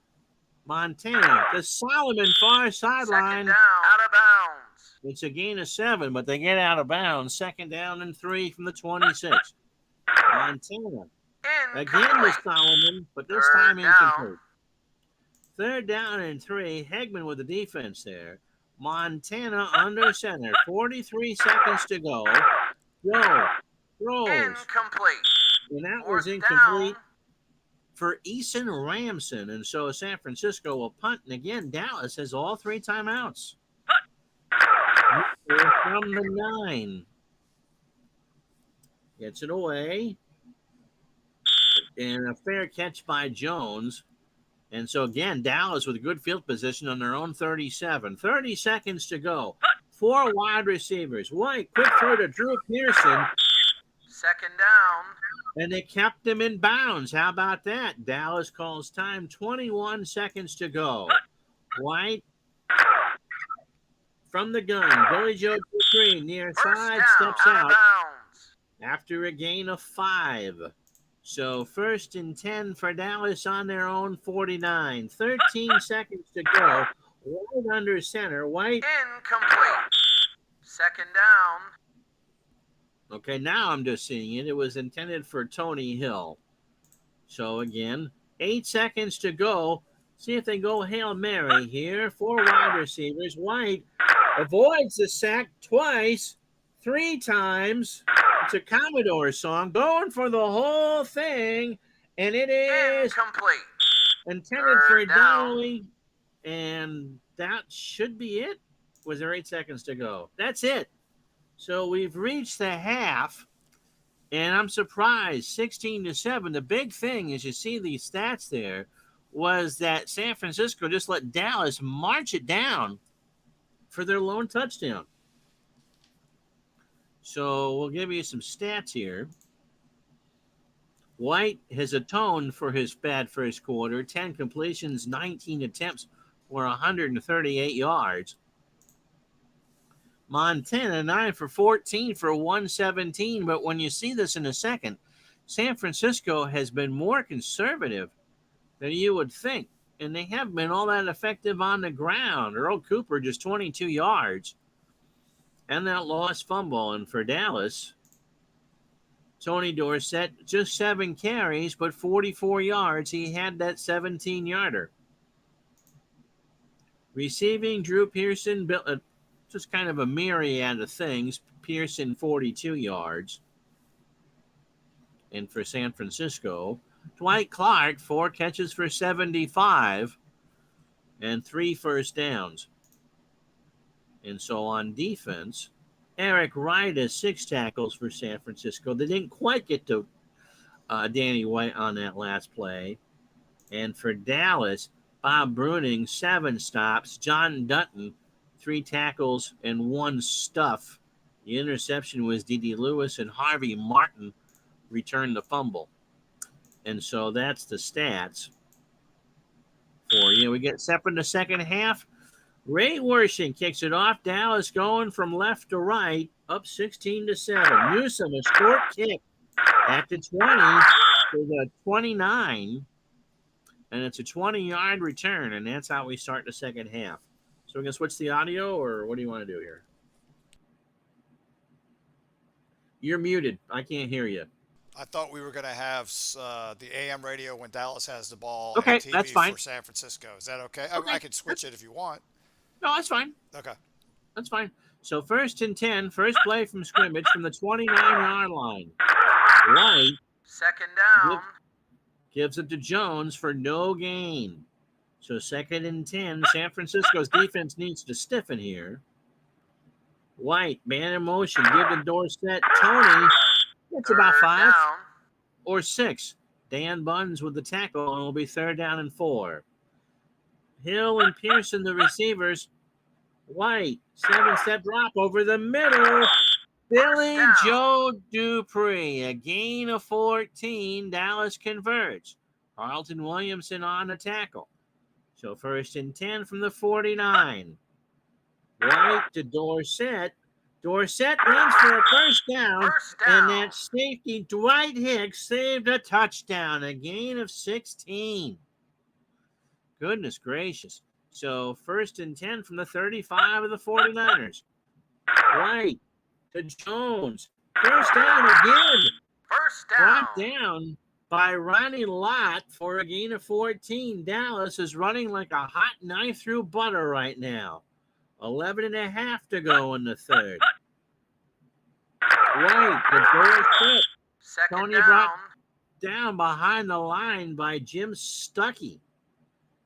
Montana to Solomon, far sideline. Second down, out of bounds. It's a gain of 7, but they get out of bounds. 2nd down and 3 from the 26. Montana. Again to Solomon, but this time incomplete. 3rd down and 3. Hegman with the defense there. Montana under center. 43 seconds to go. Joe throws. Incomplete. And that was incomplete for Eason Ramson. And so San Francisco will punt. And again, Dallas has all 3 timeouts. From the 9. Gets it away. And a fair catch by Jones. And so, again, Dallas with a good field position on their own 37. 30 seconds to go. 4 wide receivers. White, quick throw to Drew Pearson. 2nd down. And they kept him in bounds. How about that? Dallas calls time. 21 seconds to go. White from the gun. Billy Joe Dupree near side steps out after a gain of 5. So 1st and 10 for Dallas on their own 49. 13 seconds to go. White under center. White. Incomplete. 2nd down. Okay, now I'm just seeing it. It was intended for Tony Hill. So again, 8 seconds to go. See if they go Hail Mary here. 4 wide receivers. White avoids the sack twice, 3 times. It's a Commodore song, going for the whole thing, and it is incomplete. Intended for Donnelly, and that should be it. Was there 8 seconds to go? That's it. So we've reached the half, and I'm surprised, 16-7. The big thing, as you see these stats there, was that San Francisco just let Dallas march it down for their lone touchdown. So we'll give you some stats here. White has atoned for his bad first quarter. 10 completions, 19 attempts for 138 yards. Montana, 9 for 14 for 117. But when you see this in a second, San Francisco has been more conservative than you would think. And they haven't been all that effective on the ground. Earl Cooper, just 22 yards. And that lost fumble. And for Dallas, Tony Dorsett, just 7 carries, but 44 yards. He had that 17-yarder. Receiving, Drew Pearson, just kind of a myriad of things. Pearson, 42 yards. And for San Francisco, Dwight Clark, 4 catches for 75 and 3 first downs. And so on defense, Eric Wright has 6 tackles for San Francisco. They didn't quite get to Danny White on that last play. And for Dallas, Bob Bruning, 7 stops. John Dutton, 3 tackles and 1 stuff. The interception was D.D. Lewis, and Harvey Martin returned the fumble. And so that's the stats for you. We get set in the second half. Ray Worsham kicks it off. Dallas going from left to right, up 16-7. Newsom, a short kick at the 20 to the 29, and it's a 20-yard return, and that's how we start the second half. So we're going to switch the audio, or what do you want to do here? You're muted. I can't hear you. I thought we were going to have the AM radio when Dallas has the ball. Okay, and TV that's fine. For San Francisco. Is that okay? Okay. I can switch it if you want. No, that's fine. Okay. That's fine. So 1st and 10, first play from scrimmage from the 29-yard line. White. 2nd down. Gives it to Jones for no gain. So 2nd and 10. San Francisco's defense needs to stiffen here. White, man in motion. Give the Dorsett. Tony. That's about 5 or 6. Dan Buns with the tackle, and it will be 3rd down and 4. Hill and Pearson, the receivers. White, 7-step drop over the middle. Billy Joe Dupree, a gain of 14. Dallas converts. Carlton Williamson on the tackle. So 1st and 10 from the 49. White to Dorsett. Dorsett runs for a first down, and that safety, Dwight Hicks, saved a touchdown, a gain of 16. Goodness gracious. So 1st and 10 from the 35 of the 49ers. White to Jones. First down again. Brought down by Ronnie Lott for a gain of 14. Dallas is running like a hot knife through butter right now. 11.5 to go in the 3rd. White, the Dorsett. Tony brought down behind the line by Jim Stuckey.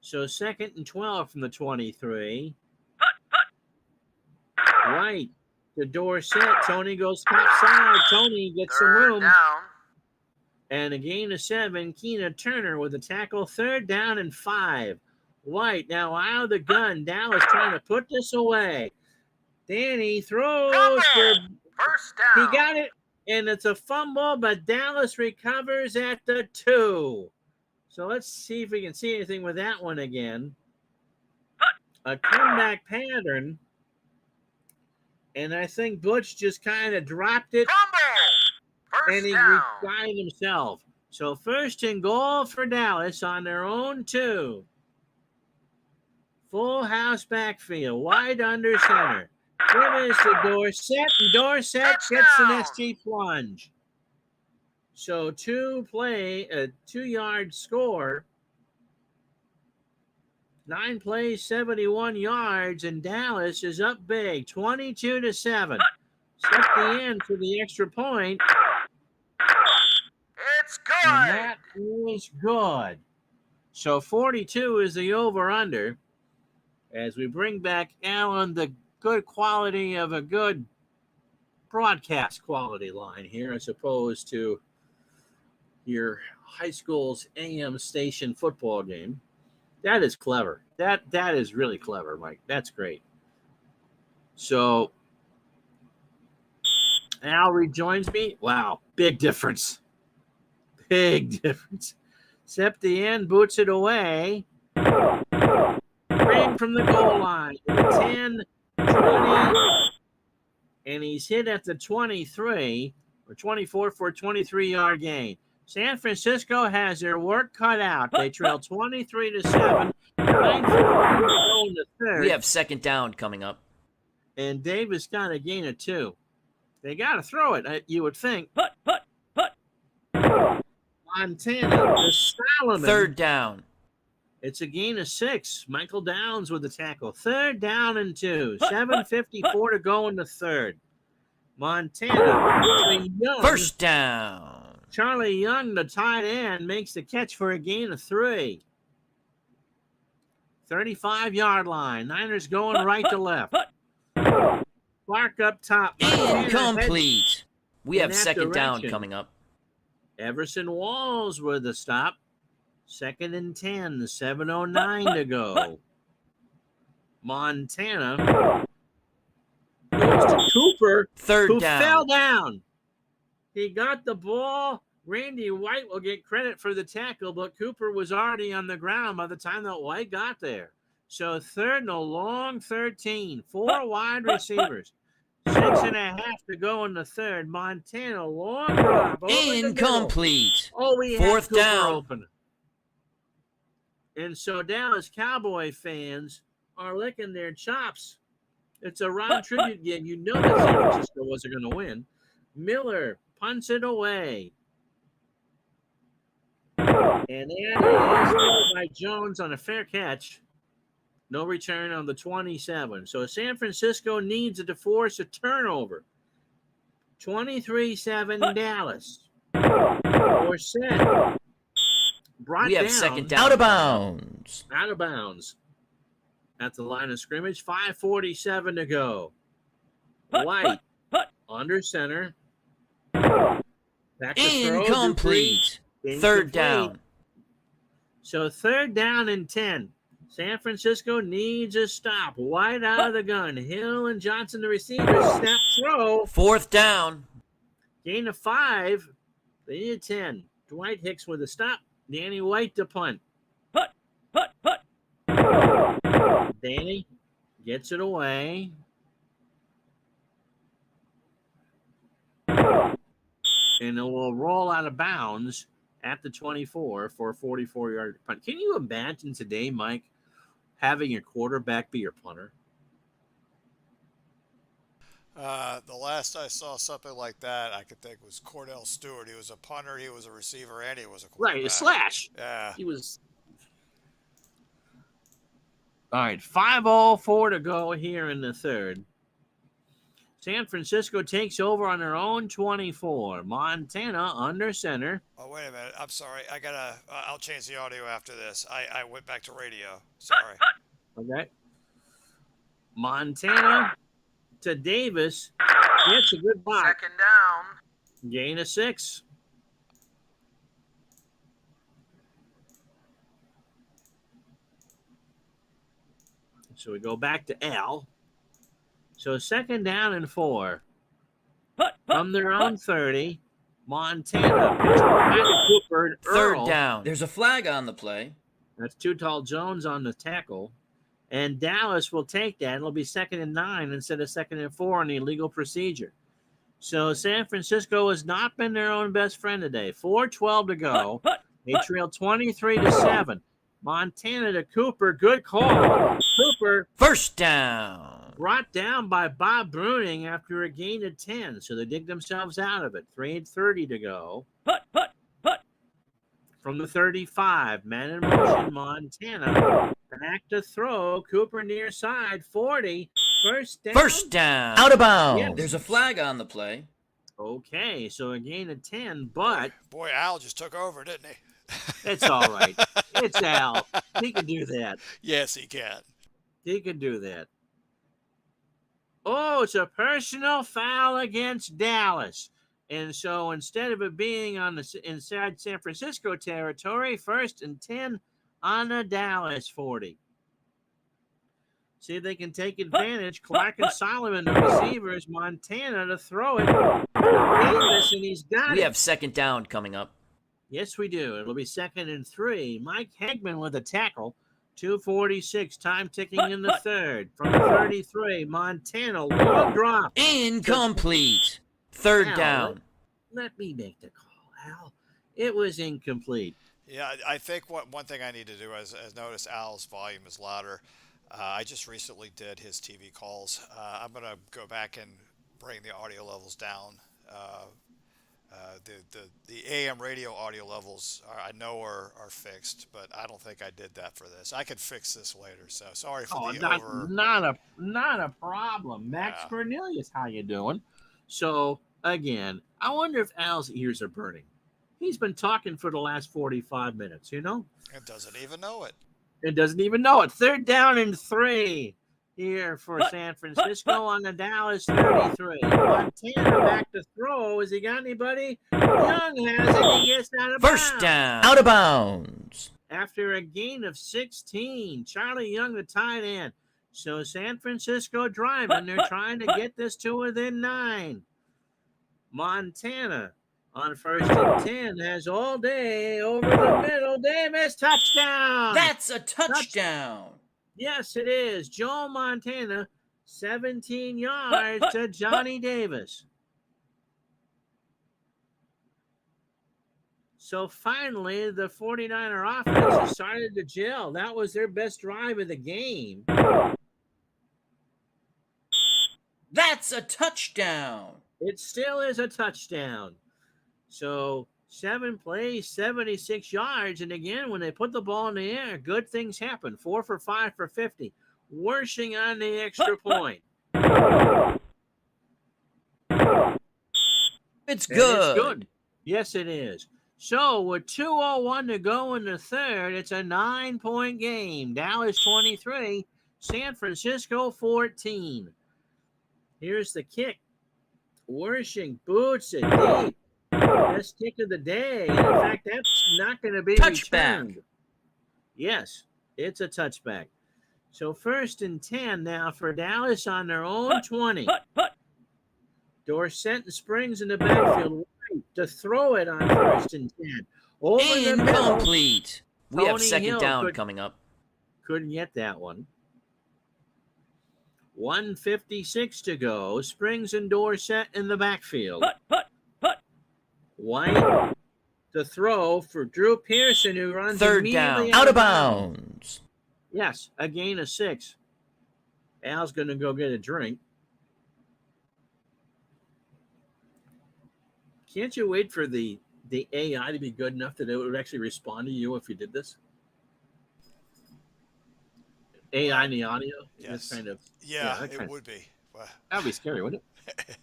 So 2nd and 12 from the 23. White, the Dorsett. Tony goes top side. Tony gets some room. And a gain of 7. Keena Turner with a tackle. 3rd down and 5. White now out of the gun. Dallas trying to put this away. Danny throws for first down. He got it, and it's a fumble, but Dallas recovers at the 2. So let's see if we can see anything with that one again. A comeback pattern. And I think Butch just kind of dropped it. Fumble! First and he down. resigned himself. So first and goal for Dallas on their own 2. Full house backfield, wide under center. Give us to Dorsett, and Dorsett gets an SG plunge. So 2-yard score. 9 plays, 71 yards, and Dallas is up big, 22-7. Set the end for the extra point. It's good. And that is good. So 42 is the over-under. As we bring back Alan, the good quality of a good broadcast quality line here, as opposed to your high school's AM station football game. That is clever. That is really clever, Mike. That's great. So Al rejoins me. Wow, big difference. Big difference. Septien boots it away. Ring from the goal line. 10, 20, and he's hit at the 23 or 24 for a 23-yard gain. San Francisco has their work cut out. They trail 23-7. 9-4 in the third. We have second down coming up. And Davis got a gain of 2. They got to throw it, you would think. Montana, the Solomon. Third down. It's a gain of 6. Michael Downs with the tackle. 3rd down and 2. 7:54 to go in the third. Montana. First down. Charlie Young, the tight end, makes the catch for a gain of 3. 35-yard line. Niners going right to left. Clark up top. Incomplete. We have second down coming up. Everson Walls with the stop. 2nd and 10. 7:09 to go. Montana goes to Cooper. Third down. Fell down. He got the ball. Randy White will get credit for the tackle, but Cooper was already on the ground by the time that White got there. So 3rd and a long 13. 4 wide receivers. 6.5 to go in the third. Montana long drop. Incomplete. Oh, we Fourth have Cooper down. open. And so Dallas Cowboy fans are licking their chops. It's a Ron tribute game. You know that San Francisco wasn't going to win. Miller punts it away. And that is by Jones on a fair catch. No return on the 27. So San Francisco needs to force a turnover. 23-7 Dallas. Or set. Brought we have down. Second down. Out of bounds. Out of bounds. At the line of scrimmage. 5:47 to go. White. Under center. Back to throw. Incomplete. Third down. So 3rd down and 10. San Francisco needs a stop. White out of the gun. Hill and Johnson, the receivers. Snap throw. 4th down. Gain of 5. They need 10. Dwight Hicks with a stop. Danny White to punt. Danny gets it away. And it will roll out of bounds at the 24 for a 44-yard punt. Can you imagine today, Mike, having your quarterback be your punter? The last I saw something like that, I could think was Cordell Stewart. He was a punter, he was a receiver, and he was a quarterback. Right, a slash. Yeah. He was. All right, 5:04 to go here in the third. San Francisco takes over on their own 24. Montana under center. Oh, wait a minute. I'm sorry. I'll change the audio after this. I went back to radio. Sorry. Okay. Montana to Davis. Gets a good block. 2nd down. Gain of 6. So we go back to Al. So 2nd down and 4. From their own 30, Montana. Cooper, Third down. There's a flag on the play. That's Too Tall Jones on the tackle. And Dallas will take that. It'll be 2nd and 9 instead of 2nd and 4 on the illegal procedure. So San Francisco has not been their own best friend today. 4:12 to go. They trail 23-7. Montana to Cooper. Good call. Cooper. First down. Brought down by Bob Bruning after a gain of 10. So they dig themselves out of it. 3:30 to go. From the 35. Man in motion, Montana. Back to throw. Cooper near side. 40. First down. First down. Out of bounds. Yes. There's a flag on the play. Okay, so a gain of 10, but Boy, Al just took over, didn't he? it's all right. It's Al. He can do that. Yes, he can. He can do that. Oh, it's a personal foul against Dallas. And so instead of it being on the inside San Francisco territory, 1st and 10 on the Dallas 40. See if they can take advantage. Clark and Solomon, the receivers. Montana to throw it. Davis, and he's got it. We have 2nd down coming up. Yes, we do. It'll be 2nd and 3. Mike Hegman with a tackle. 2:46. Time ticking in the 3rd. From the 33, Montana. Long drop. Incomplete. 3rd down. Let me make the call, Al. It was incomplete. Yeah, I think one thing I need to do is notice Al's volume is louder. I just recently did his TV calls. I'm going to go back and bring the audio levels down. The AM radio audio levels I know are fixed, but I don't think I did that for this. I could fix this later. So sorry for not a problem. Max Cornelius, how you doing? So again, I wonder if Al's ears are burning. He's been talking for the last 45 minutes. It doesn't even know it. It doesn't even know it. 3rd down and 3 here for San Francisco on the Dallas 33. Montana back to throw. Has he got anybody? Young has it. He gets out of bounds. First down. Out of bounds. After a gain of 16. Charlie Young, the tight end. So San Francisco driving. They're trying to get this to within 9. Montana on 1st and 10 has all day over the middle. Davis, touchdown. That's a touchdown. Yes, it is. Joe Montana, 17 yards to Johnny Davis. So finally, the 49er offense has started to gel. That was their best drive of the game. That's a touchdown. It still is a touchdown. So 7 plays, 76 yards. And again, when they put the ball in the air, good things happen. 4 for 5 for 50. Worshing on the extra point. It's good. It's good. Yes, it is. So with 2:01 to go in the 3rd, it's a 9-point game. Dallas 23, San Francisco 14. Here's the kick. Worshing boots it deep. Best kick of the day. And in fact, that's not going to be touchback. Returned. Yes, it's a touchback. So 1st and 10 now for Dallas on their own 20. Dorsett and Springs in the backfield to throw it on 1st and 10. Over the middle. Incomplete. We have Tony 2nd Hill down coming up. Couldn't get that one. 1:56 to go. Springs and Dorsett in the backfield. White to throw for Drew Pearson, who runs 3rd down. Out of bounds. Yes, a gain of 6. Al's going to go get a drink. Can't you wait for the AI to be good enough that it would actually respond to you if you did this? AI in the audio? Yes. Kind of, it would be. That'd be scary, wouldn't it?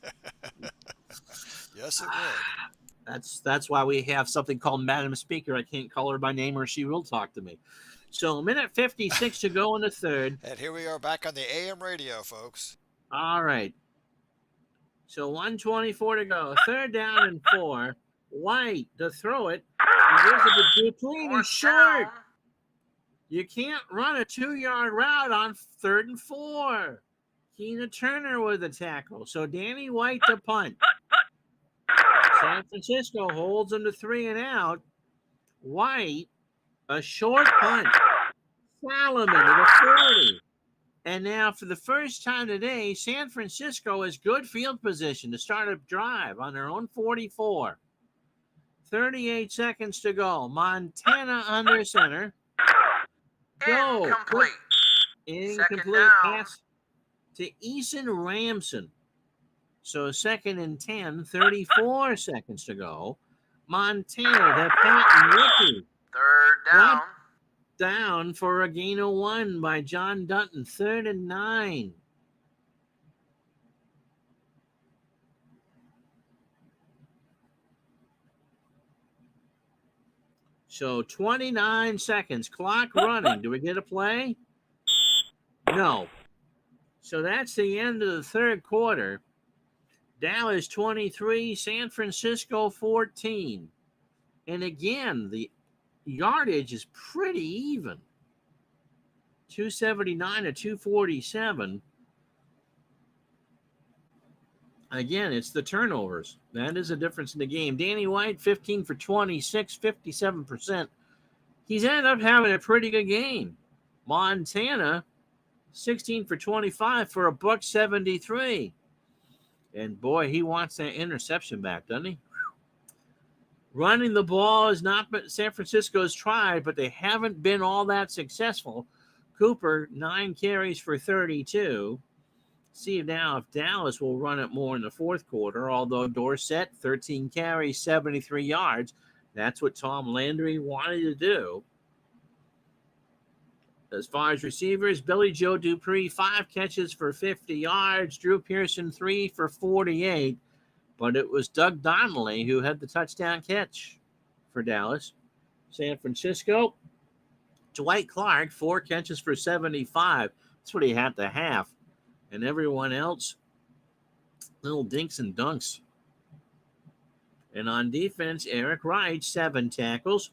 Yes, it would. That's why we have something called Madam Speaker. I can't call her by name or she will talk to me. So 1:56 to go in the 3rd. And here we are back on the AM radio, folks. All right. So 1:24 to go. 3rd down and 4. White to throw it. Elizabeth Duplain is short. You can't run a 2-yard route on 3rd and 4. Keena Turner with a tackle. So Danny White to punt. San Francisco holds them to 3 and out. White, a short punt. Solomon to the 40. And now, for the first time today, San Francisco has good field position to start a drive on their own 44. 38 seconds to go. Montana under center. Go. Incomplete. Incomplete pass to Eason Ramson. So 2nd and 10, 34 seconds to go. Montana to Patton Ricky. Third down. Down for a gain of 1 by John Dutton. 3rd and 9. So 29 seconds. Clock running. Do we get a play? No. So that's the end of the third quarter. Dallas 23, San Francisco 14. And again, the yardage is pretty even. 279 to 247. Again, it's the turnovers. That is a difference in the game. Danny White, 15 for 26, 57%. He's ended up having a pretty good game. Montana, 16 for 25 for $173. And boy, he wants that interception back, doesn't he? Running the ball is not San Francisco's tried, but they haven't been all that successful. Cooper, 9 carries for 32. See now if Dallas will run it more in the fourth quarter, although Dorsett, 13 carries, 73 yards. That's what Tom Landry wanted to do. As far as receivers, Billy Joe Dupree, 5 catches for 50 yards. Drew Pearson, 3 for 48. But it was Doug Donnelly who had the touchdown catch for Dallas. San Francisco, Dwight Clark, 4 catches for 75. That's what he had to have. And everyone else, little dinks and dunks. And on defense, Eric Wright, 7 tackles.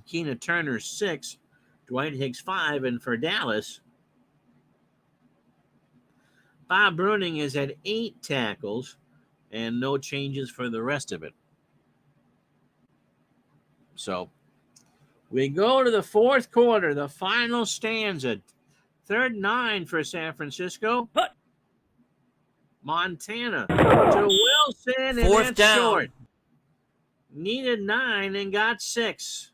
Keena Turner, 6. Dwight Hicks, 5. And for Dallas, Bob Bruning is at 8 tackles and no changes for the rest of it. So we go to the fourth quarter, the final stanza. 3rd and 9 for San Francisco. Montana to Wilson, and 4th that's down. short. Needed 9 and got 6.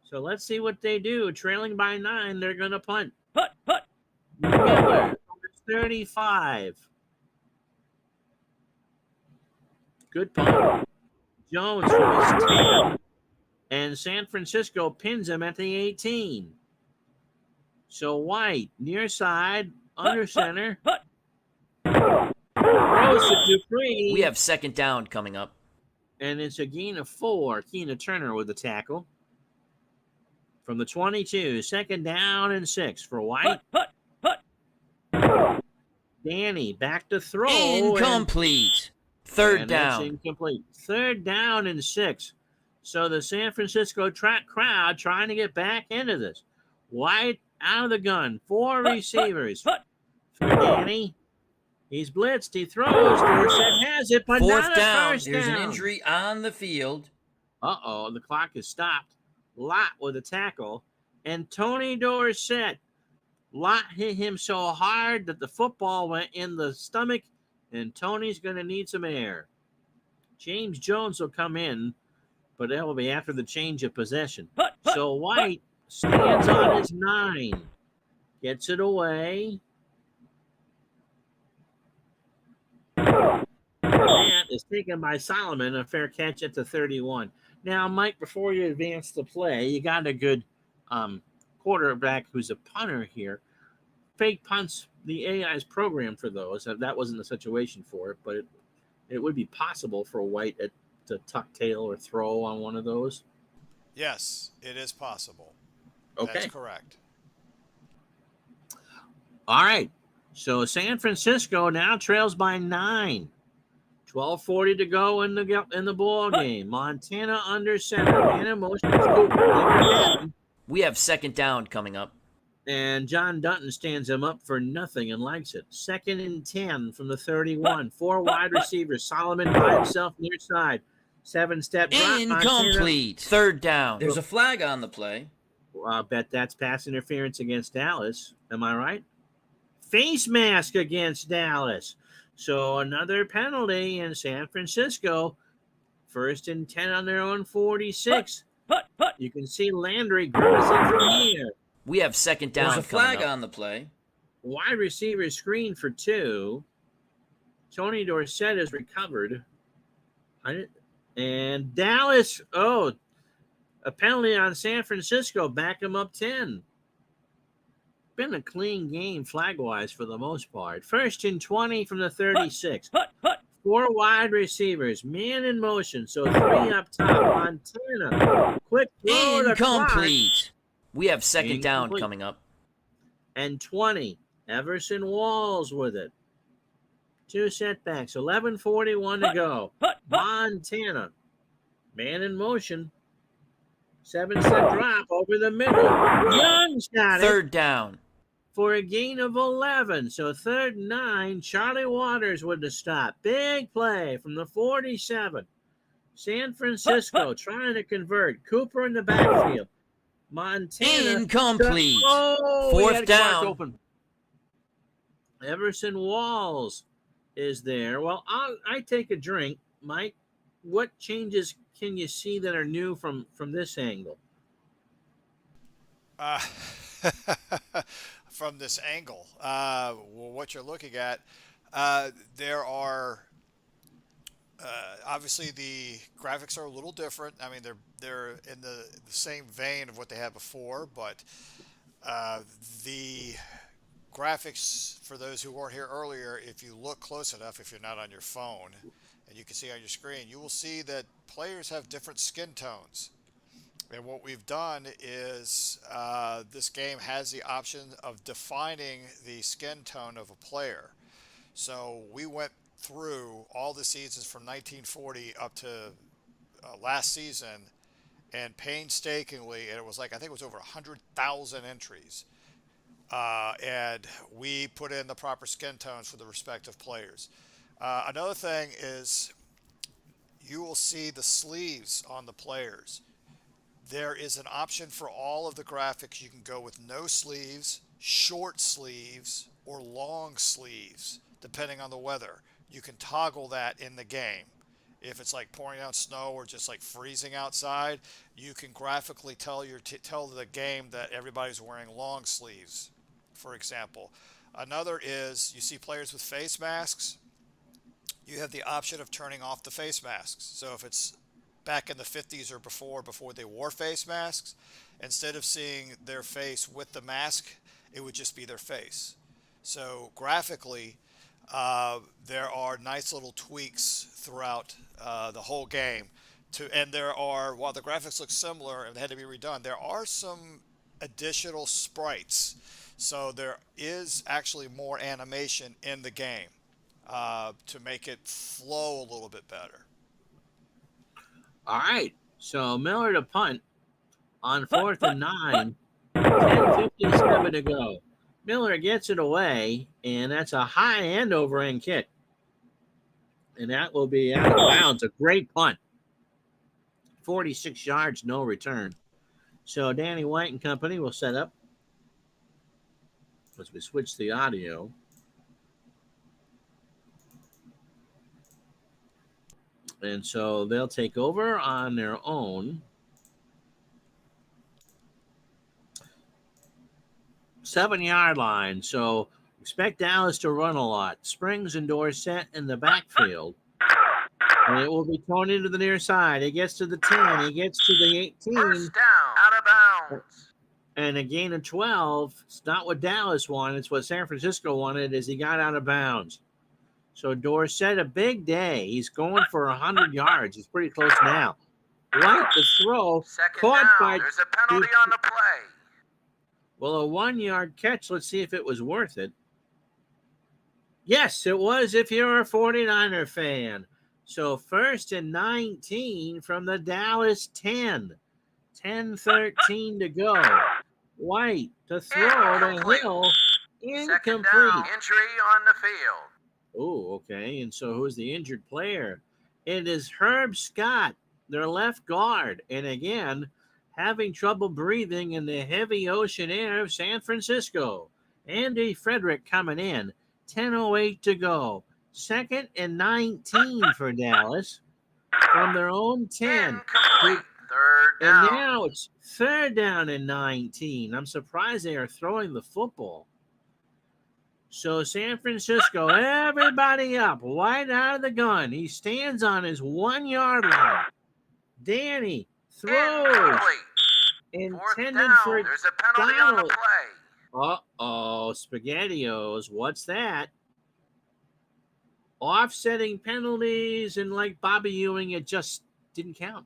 So let's see what they do. Trailing by 9, they're going to punt. Miller, 35. Good punt. Jones from his 10. And San Francisco pins him at the 18. So White, near side, under center. Throws to Dupree. We have 2nd down coming up. And it's a gain of 4. Keena Turner with the tackle. From the 22, 2nd down and 6 for White. Danny back to throw. Incomplete. 3rd down. It's incomplete. 3rd down and 6. So the San Francisco crowd trying to get back into this. White out of the gun. 4 receivers. For Danny. He's blitzed. He throws. Dorsett has it, but 4th not a down. first There's down. an injury on the field. Uh-oh, the clock is stopped. Lott with a tackle. And Tony Dorsett. Lott hit him so hard that the football went in the stomach, and Tony's going to need some air. James Jones will come in, but that will be after the change of possession. So White stands on his 9. Gets it away. That is taken by Solomon, a fair catch at the 31. Now, Mike, before you advance the play, you got a good quarterback who's a punter here. Fake punts, the AI is programmed for those. That wasn't the situation for it, but it would be possible for White to tuck tail or throw on one of those. Yes, it is possible. Okay. That's correct. All right. So San Francisco now trails by 9. 12:40 to go in the ball game. Montana under center. Man in motion. Cooper. We have 2nd down coming up. And John Dutton stands him up for nothing and likes it. 2nd and 10 from the 31. 4 wide receivers. Solomon by himself near side. 7-step drop. Incomplete. 3rd down. There's a flag on the play. I'll bet that's pass interference against Dallas. Am I right? Face mask against Dallas. So another penalty in San Francisco. 1st and 10 on their own 46. You can see Landry grimacing from here. We have 2nd down. There's a flag on the play. Wide receiver screen for 2. Tony Dorsett is recovered. And Dallas, a penalty on San Francisco. Back him up 10. Been a clean game flag-wise for the most part. 1st and 20 from the 36. 4 wide receivers, man in motion. So 3 up top. Montana, quick throw to Clark. Incomplete. We have 2nd down coming up. And 20. Everson Walls with it. 2 setbacks. 11:41 to go. Montana, man in motion. 7-step drop over the middle. Young's got it. 3rd down. For a gain of 11. So 3rd and 9. Charlie Waters with the stop. Big play from the 47. San Francisco trying to convert. Cooper in the backfield. Montana. Incomplete. 4th down. Open. Everson Walls is there. Well, I take a drink. Mike, what changes can you see that are new from this angle? From this angle, what you're looking at, there are obviously the graphics are a little different. I mean, they're in the same vein of what they had before, but the graphics, for those who weren't here earlier, if you look close enough, if you're not on your phone, and you can see on your screen, you will see that players have different skin tones. And what we've done is this game has the option of defining the skin tone of a player. So we went through all the seasons from 1940 up to last season, and painstakingly, and it was like, I think it was over 100,000 entries. And we put in the proper skin tones for the respective players. Another thing is you will see the sleeves on the players. There is an option for all of the graphics. You can go with no sleeves, short sleeves, or long sleeves, depending on the weather. You can toggle that in the game. If it's like pouring down snow or just like freezing outside, you can graphically tell the game that everybody's wearing long sleeves, for example. Another is you see players with face masks. You have the option of turning off the face masks. So if it's back in the 50s or before they wore face masks, instead of seeing their face with the mask, it would just be their face. So graphically, there are nice little tweaks throughout the whole game. And there are, while the graphics look similar and they had to be redone, there are some additional sprites. So there is actually more animation in the game to make it flow a little bit better. All right, so Miller to punt on 4th and 9, 10:57 to go. Miller gets it away, and that's a high and over-end kick. And that will be out of bounds. A great punt. 46 yards, no return. So Danny White and company will set up as we switch the audio. And so they'll take over on their own. 7-yard line. So expect Dallas to run a lot. Springs and Dorsett in the backfield. And it will be thrown into the near side. He gets to the 10. He gets to the 18. First down, out of bounds. And a gain of 12. It's not what Dallas wanted. It's what San Francisco wanted as he got out of bounds. So Dorsett, a big day. He's going for 100 yards. He's pretty close now. Right to throw. Second Caught down. by. There's a penalty on the play. Well, a 1-yard catch. Let's see if it was worth it. Yes, it was if you're a 49er fan. So 1st and 19 from the Dallas 10. 10:13 to go. White to throw to Hill. Second Incomplete. down. Injury on the field. Oh, okay. And so who's the injured player? It is Herb Scott, their left guard. And again, having trouble breathing in the heavy ocean air of San Francisco. Andy Frederick coming in. 10:08 to go. 2nd and 19 for Dallas from their own 10. Incomplete. Third And down. now it's 3rd down and 19. I'm surprised they are throwing the football. So San Francisco, everybody up, White out of the gun. He stands on his 1-yard line. Danny throws. Incomplete. Fourth Intended down. for There's a penalty on the Donald. play. Uh-oh, SpaghettiOs. What's that? Offsetting penalties, and like Bobby Ewing, it just didn't count.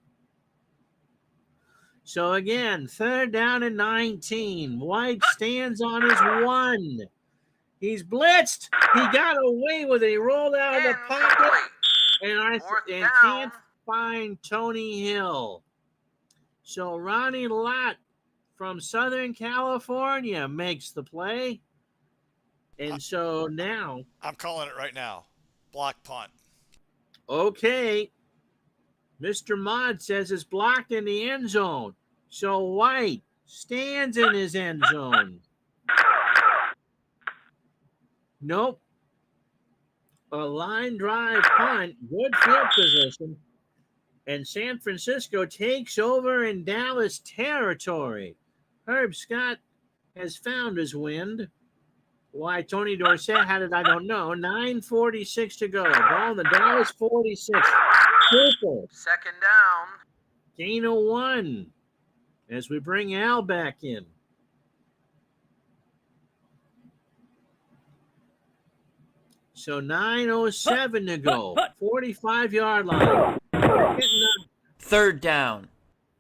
So again, 3rd down and 19. White stands on his 1. He's blitzed. He got away with it. He rolled out of the pocket. And can't find Tony Hill. So Ronnie Lott from Southern California makes the play. And so now, I'm calling it right now. Block punt. okay, Mr. Mod says it's blocked in the end zone. So White stands in his end zone. Nope. A line drive punt, good field position. And San Francisco takes over in Dallas territory. Herb Scott has found his wind. Why Tony Dorsett had it, I don't know. 9:46 to go. Ball in the Dallas 46. Cooper. 2nd down. Gain of 1 as we bring Al back in. So 9:07 to go. 45-yard line. 3rd down.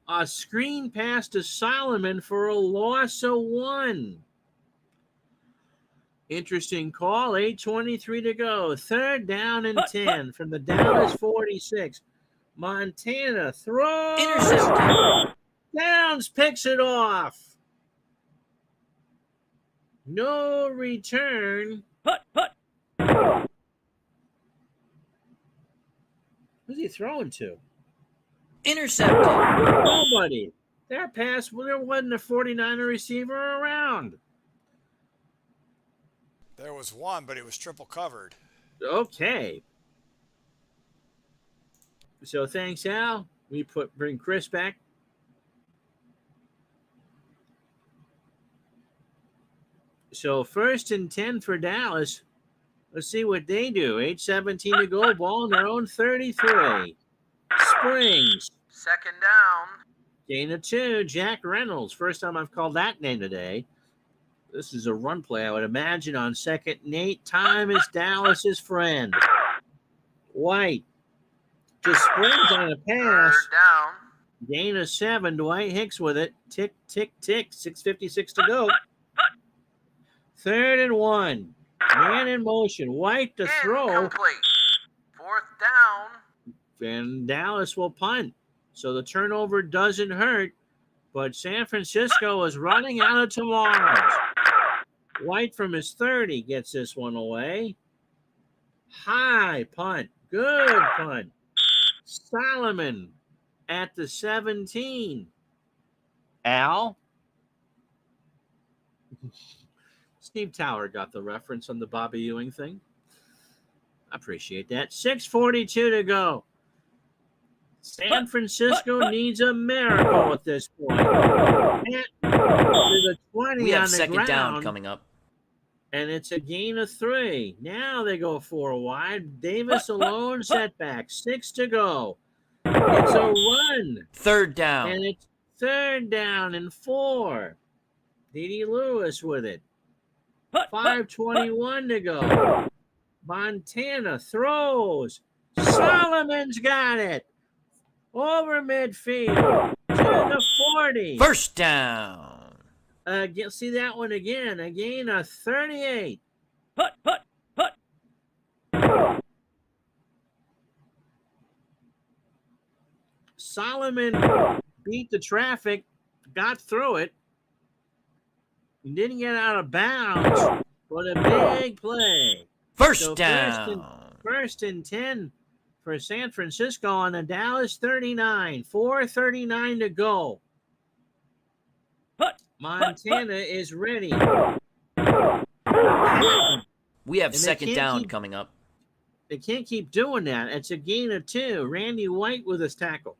A screen pass to Solomon for a loss of 1. Interesting call. 8:23 to go. 3rd down and 10 from the Dallas 46. Montana throws. Intercepted. Downs picks it off. No return. Who's he throwing to? Intercepted. Nobody. That pass, there wasn't a 49er receiver around. There was one, but it was triple covered. Okay. So thanks, Al. We bring Chris back. So 1st and 10 for Dallas. Let's see what they do. 8:17 to go. Ball in their own 33. Springs. 2nd down. Gain of 2. Jack Reynolds. First time I've called that name today. This is a run play, I would imagine, on 2nd and 8. Time is Dallas's friend. White just springs on a pass. 3rd down. Gain of 7. Dwight Hicks with it. Tick, tick, tick. 6:56 to go. 3rd and 1. Man in motion. White to throw. Incomplete. 4th down. And Dallas will punt. So the turnover doesn't hurt. But San Francisco is running out of tomorrows. White from his 30 gets this one away. High punt. Good punt. Solomon at the 17. Al? Steve Tower got the reference on the Bobby Ewing thing. I appreciate that. 6:42 to go. San Francisco needs a miracle at this point. To the 20 We have on the 2nd ground, down coming up. and it's a gain of 3. Now they go 4 wide. Davis alone setback. 6 to go. It's a run. 3rd down. And it's 3rd down and 4. D.D. Lewis with it. 5:21 to go. Montana throws. Solomon's got it. Over midfield to the 40. 1st down. See that one again. A gain of 38. Solomon beat the traffic, got through it. He didn't get out of bounds, but a big play. First down. First and 10 for San Francisco on the Dallas 39. 4:39 to go. Montana is ready. We have second down coming up. They can't keep doing that. It's a gain of 2. Randy White with his tackle.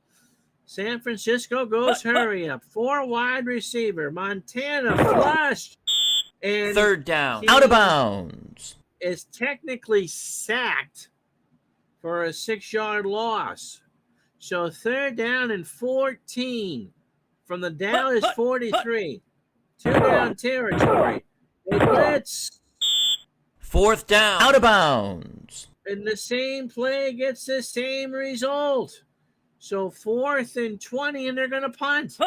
San Francisco goes hurry up. 4 wide receiver. Montana flushed. And third down. Out of bounds. Is technically sacked for a 6-yard loss. So third down and 14 from the Dallas 43. 2-down territory. They blitz. Fourth down. Out of bounds. And the same play gets the same result. So 4th and 20, and they're going to punt.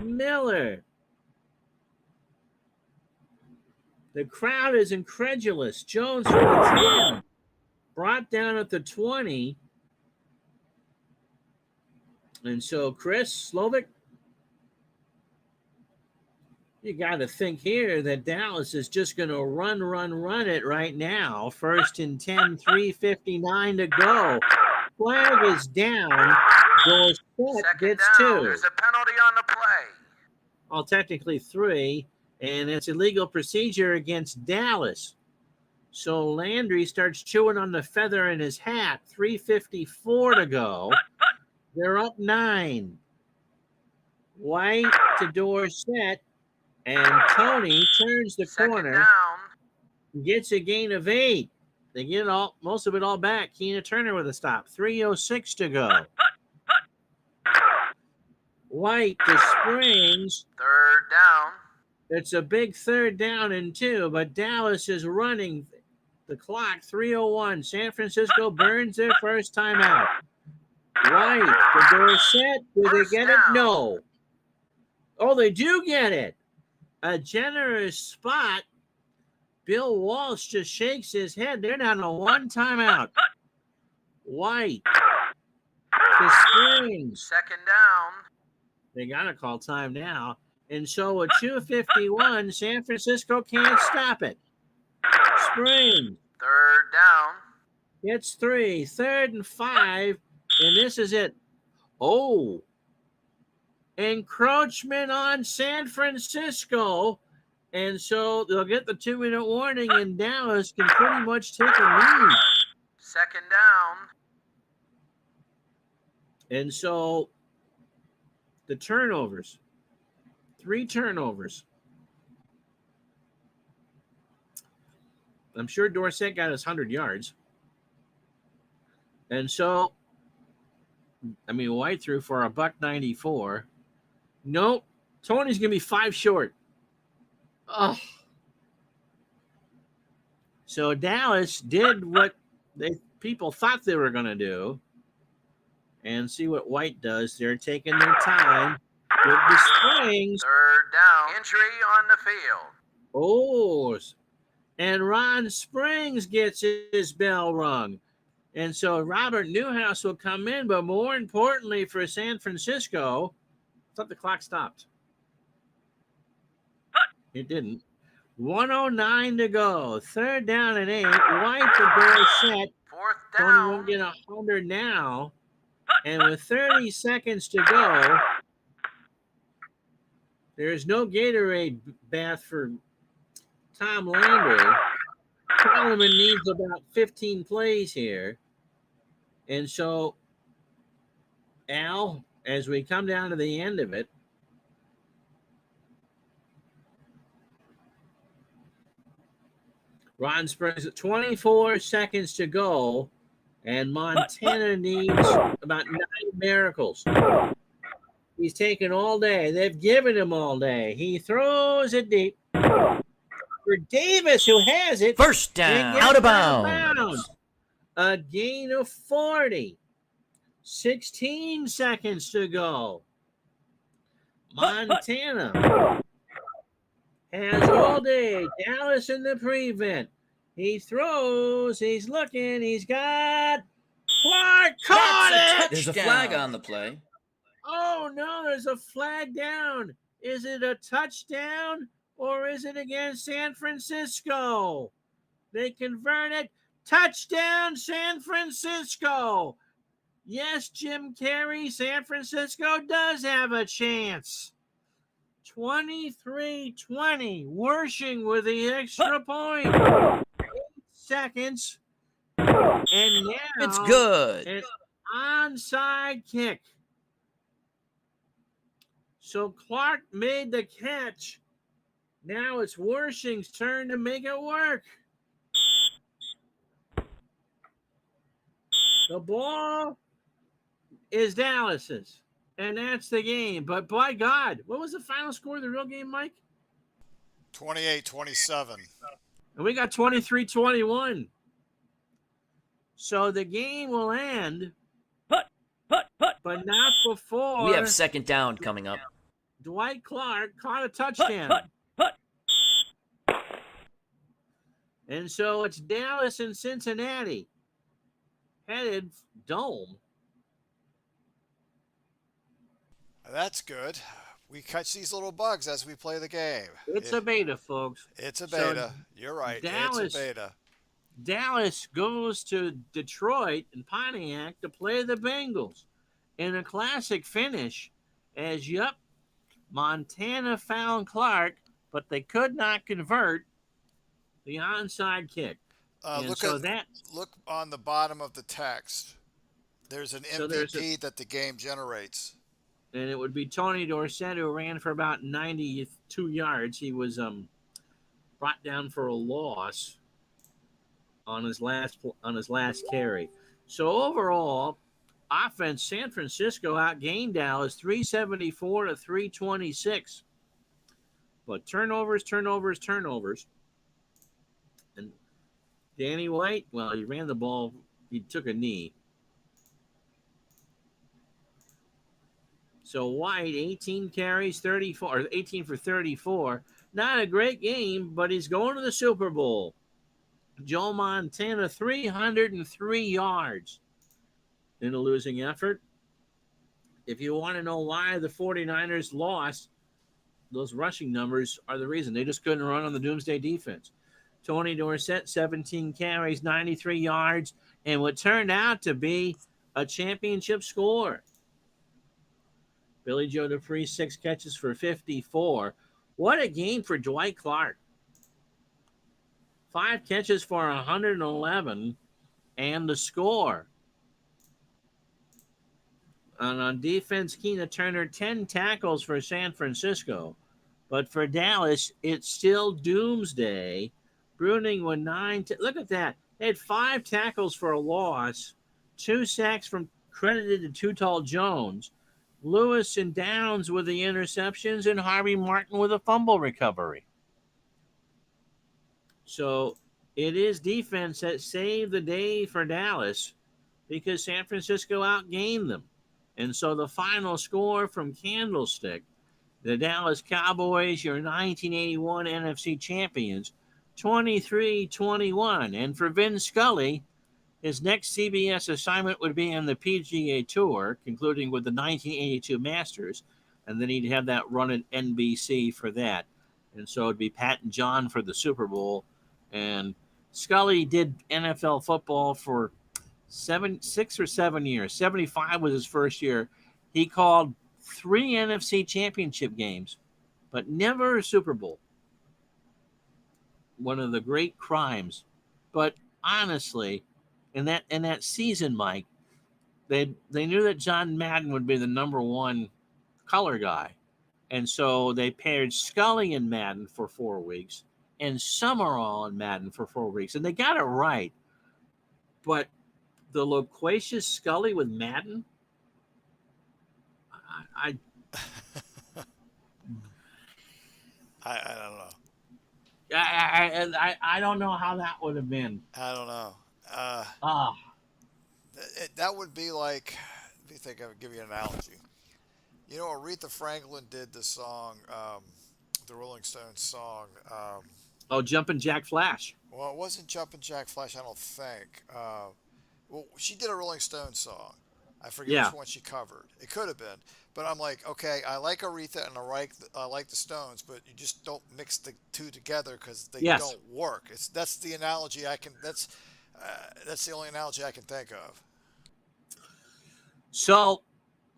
Miller. The crowd is incredulous. Jones for the 10. Brought down at the 20. And so Chris Slovic, you got to think here that Dallas is just going to run it right now. 1st and 10, 3:59 to go. Flag is down. Dorsett gets 2. There's a penalty on the play. Well, technically 3, and it's illegal procedure against Dallas. So Landry starts chewing on the feather in his hat. 3:54 to go. They're up 9. White to Dorsett. And Tony turns the corner, gets a gain of 8. They get most of it all back. Keena Turner with a stop. 3:06 to go. White to Springs. Third down. It's a big 3rd down and 2, but Dallas is running the clock. 3:01. San Francisco burns their first timeout. White to Dorsett. Do they get it? No. Oh, they do get it. A generous spot. Bill Walsh just shakes his head. They're down to 1 timeout. White to Springs. 2nd down. They got to call time now. And so at 2:51, San Francisco can't stop it. Springs. 3rd down. It's 3. 3rd and 5. And this is it. Oh. Encroachment on San Francisco. And so they'll get the 2-minute warning, and Dallas can pretty much take a lead. 2nd down. And so the turnovers. 3 turnovers. I'm sure Dorsett got his 100 yards. And so, White threw for $194. Nope. Tony's going to be 5 short. Oh. So Dallas did what people thought they were going to do. And see what White does. They're taking their time with the Springs. 3rd down. Injury on the field. Oh. And Ron Springs gets his bell rung. And so Robert Newhouse will come in. But more importantly for San Francisco, I thought the clock stopped. It didn't. 1:09 to go. 3rd down and 8. White to Dorsett. 4th Tony down. won't get 100 now. And with 30 seconds to go, there's no Gatorade bath for Tom Landry. Solomon needs about 15 plays here. And so, Al, as we come down to the end of it, Ron Springs at 24 seconds to go, and Montana needs about 9 miracles. He's taken all day. They've given him all day. He throws it deep for Davis, who has it. First down, out of bounds. A gain of 40. 16 seconds to go. Montana has all day. Dallas in the prevent. He throws. He's looking. He's got Clark. Caught it. There's a flag on the play. Oh, no, there's a flag down. Is it a touchdown or is it against San Francisco? They convert it. Touchdown, San Francisco. Yes, Jim Carrey, San Francisco does have a chance. 23-20, Wershing with the extra point. 8 seconds. And now It's good. an onside kick. So Clark made the catch. Now it's Wershing's turn to make it work. The ball is Dallas's. And that's the game. But by God, what was the final score of the real game, Mike? 28-27. And we got 23-21. So the game will end, but not before. We have second down coming up. Dwight Clark caught a touchdown. And so it's Dallas and Cincinnati headed dome. That's good. We catch these little bugs as we play the game. It's a beta, folks. It's a beta. So You're right. Dallas, it's a beta. Dallas goes to Detroit and Pontiac to play the Bengals in a classic finish as, Montana found Clark, but they could not convert the onside kick. Look on the bottom of the text. There's an MVP that the game generates. And it would be Tony Dorsett, who ran for about 92 yards. He was brought down for a loss on his last carry. So overall, offense, San Francisco outgained Dallas 374 to 326. But turnovers. And Danny White, well, he ran the ball. He took a knee. So White, 18 carries, 18 for 34. Not a great game, but he's going to the Super Bowl. Joe Montana, 303 yards in a losing effort. If you want to know why the 49ers lost, those rushing numbers are the reason. They just couldn't run on the Doomsday defense. Tony Dorsett, 17 carries, 93 yards, and what turned out to be a championship score. Billy Joe Dupree, 6 catches for 54. What a game for Dwight Clark. 5 catches for 111 and the score. And on defense, Keena Turner, 10 tackles for San Francisco. But for Dallas, it's still doomsday. Bruning with 9. Look at that. They had 5 tackles for a loss, 2 sacks from credited to Too Tall Jones. Lewis and Downs with the interceptions, and Harvey Martin with a fumble recovery. So it is defense that saved the day for Dallas because San Francisco outgained them. And so the final score from Candlestick, the Dallas Cowboys, your 1981 NFC champions, 23-21. And for Vin Scully, his next CBS assignment would be on the PGA Tour, concluding with the 1982 Masters, and then he'd have that run at NBC for that. And so it'd be Pat and John for the Super Bowl. And Scully did NFL football for 6 or 7 years. 75 was his first year. He called 3 NFC championship games, but never a Super Bowl. One of the great crimes. But honestly, in that season, Mike, they knew that John Madden would be the number 1 color guy. And so they paired Scully and Madden for 4 weeks and Summerall and Madden for 4 weeks. And they got it right. But the loquacious Scully with Madden, I don't know. I don't know how that would have been. I don't know. That would be like, let me think, I would give you an analogy. You know, Aretha Franklin did the song, the Rolling Stones song. Jumpin' Jack Flash. Well, it wasn't Jumpin' Jack Flash, I don't think. Well, she did a Rolling Stones song. I forget which one she covered. It could have been. But I'm like, okay, I like Aretha and I like the Stones, but you just don't mix the two together because they don't work. That's the analogy I can. That's the only analogy I can think of. So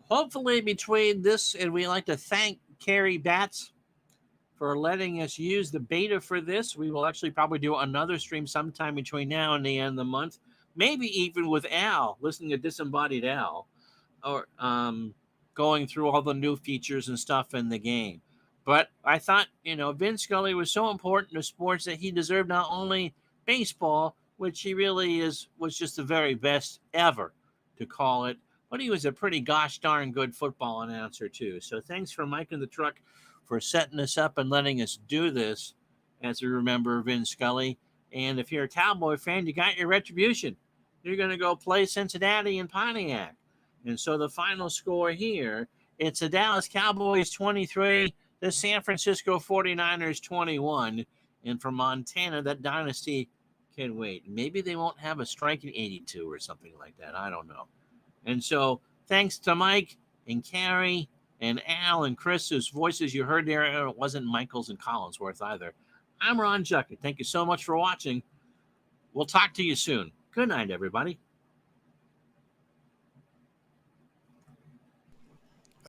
hopefully between this, and we like to thank Carrie Batts for letting us use the beta for this. We will actually probably do another stream sometime between now and the end of the month, maybe even with Al, listening to Disembodied Al, or going through all the new features and stuff in the game. But I thought, Vin Scully was so important to sports that he deserved not only baseball, which he really was just the very best ever to call it, but he was a pretty gosh darn good football announcer too. So thanks for Mike in the Truck for setting us up and letting us do this as we remember Vin Scully. And if you're a Cowboy fan, you got your retribution. You're going to go play Cincinnati and Pontiac. And so the final score here, it's the Dallas Cowboys 23, the San Francisco 49ers 21. And for Montana, that dynasty can wait. Maybe they won't have a strike in 82 or something like that. I don't know. And so thanks to Mike and Carrie and Al and Chris, whose voices you heard there. It wasn't Michaels and Collinsworth either. I'm Ron Juckett. Thank you so much for watching. We'll talk to you soon. Good night, everybody.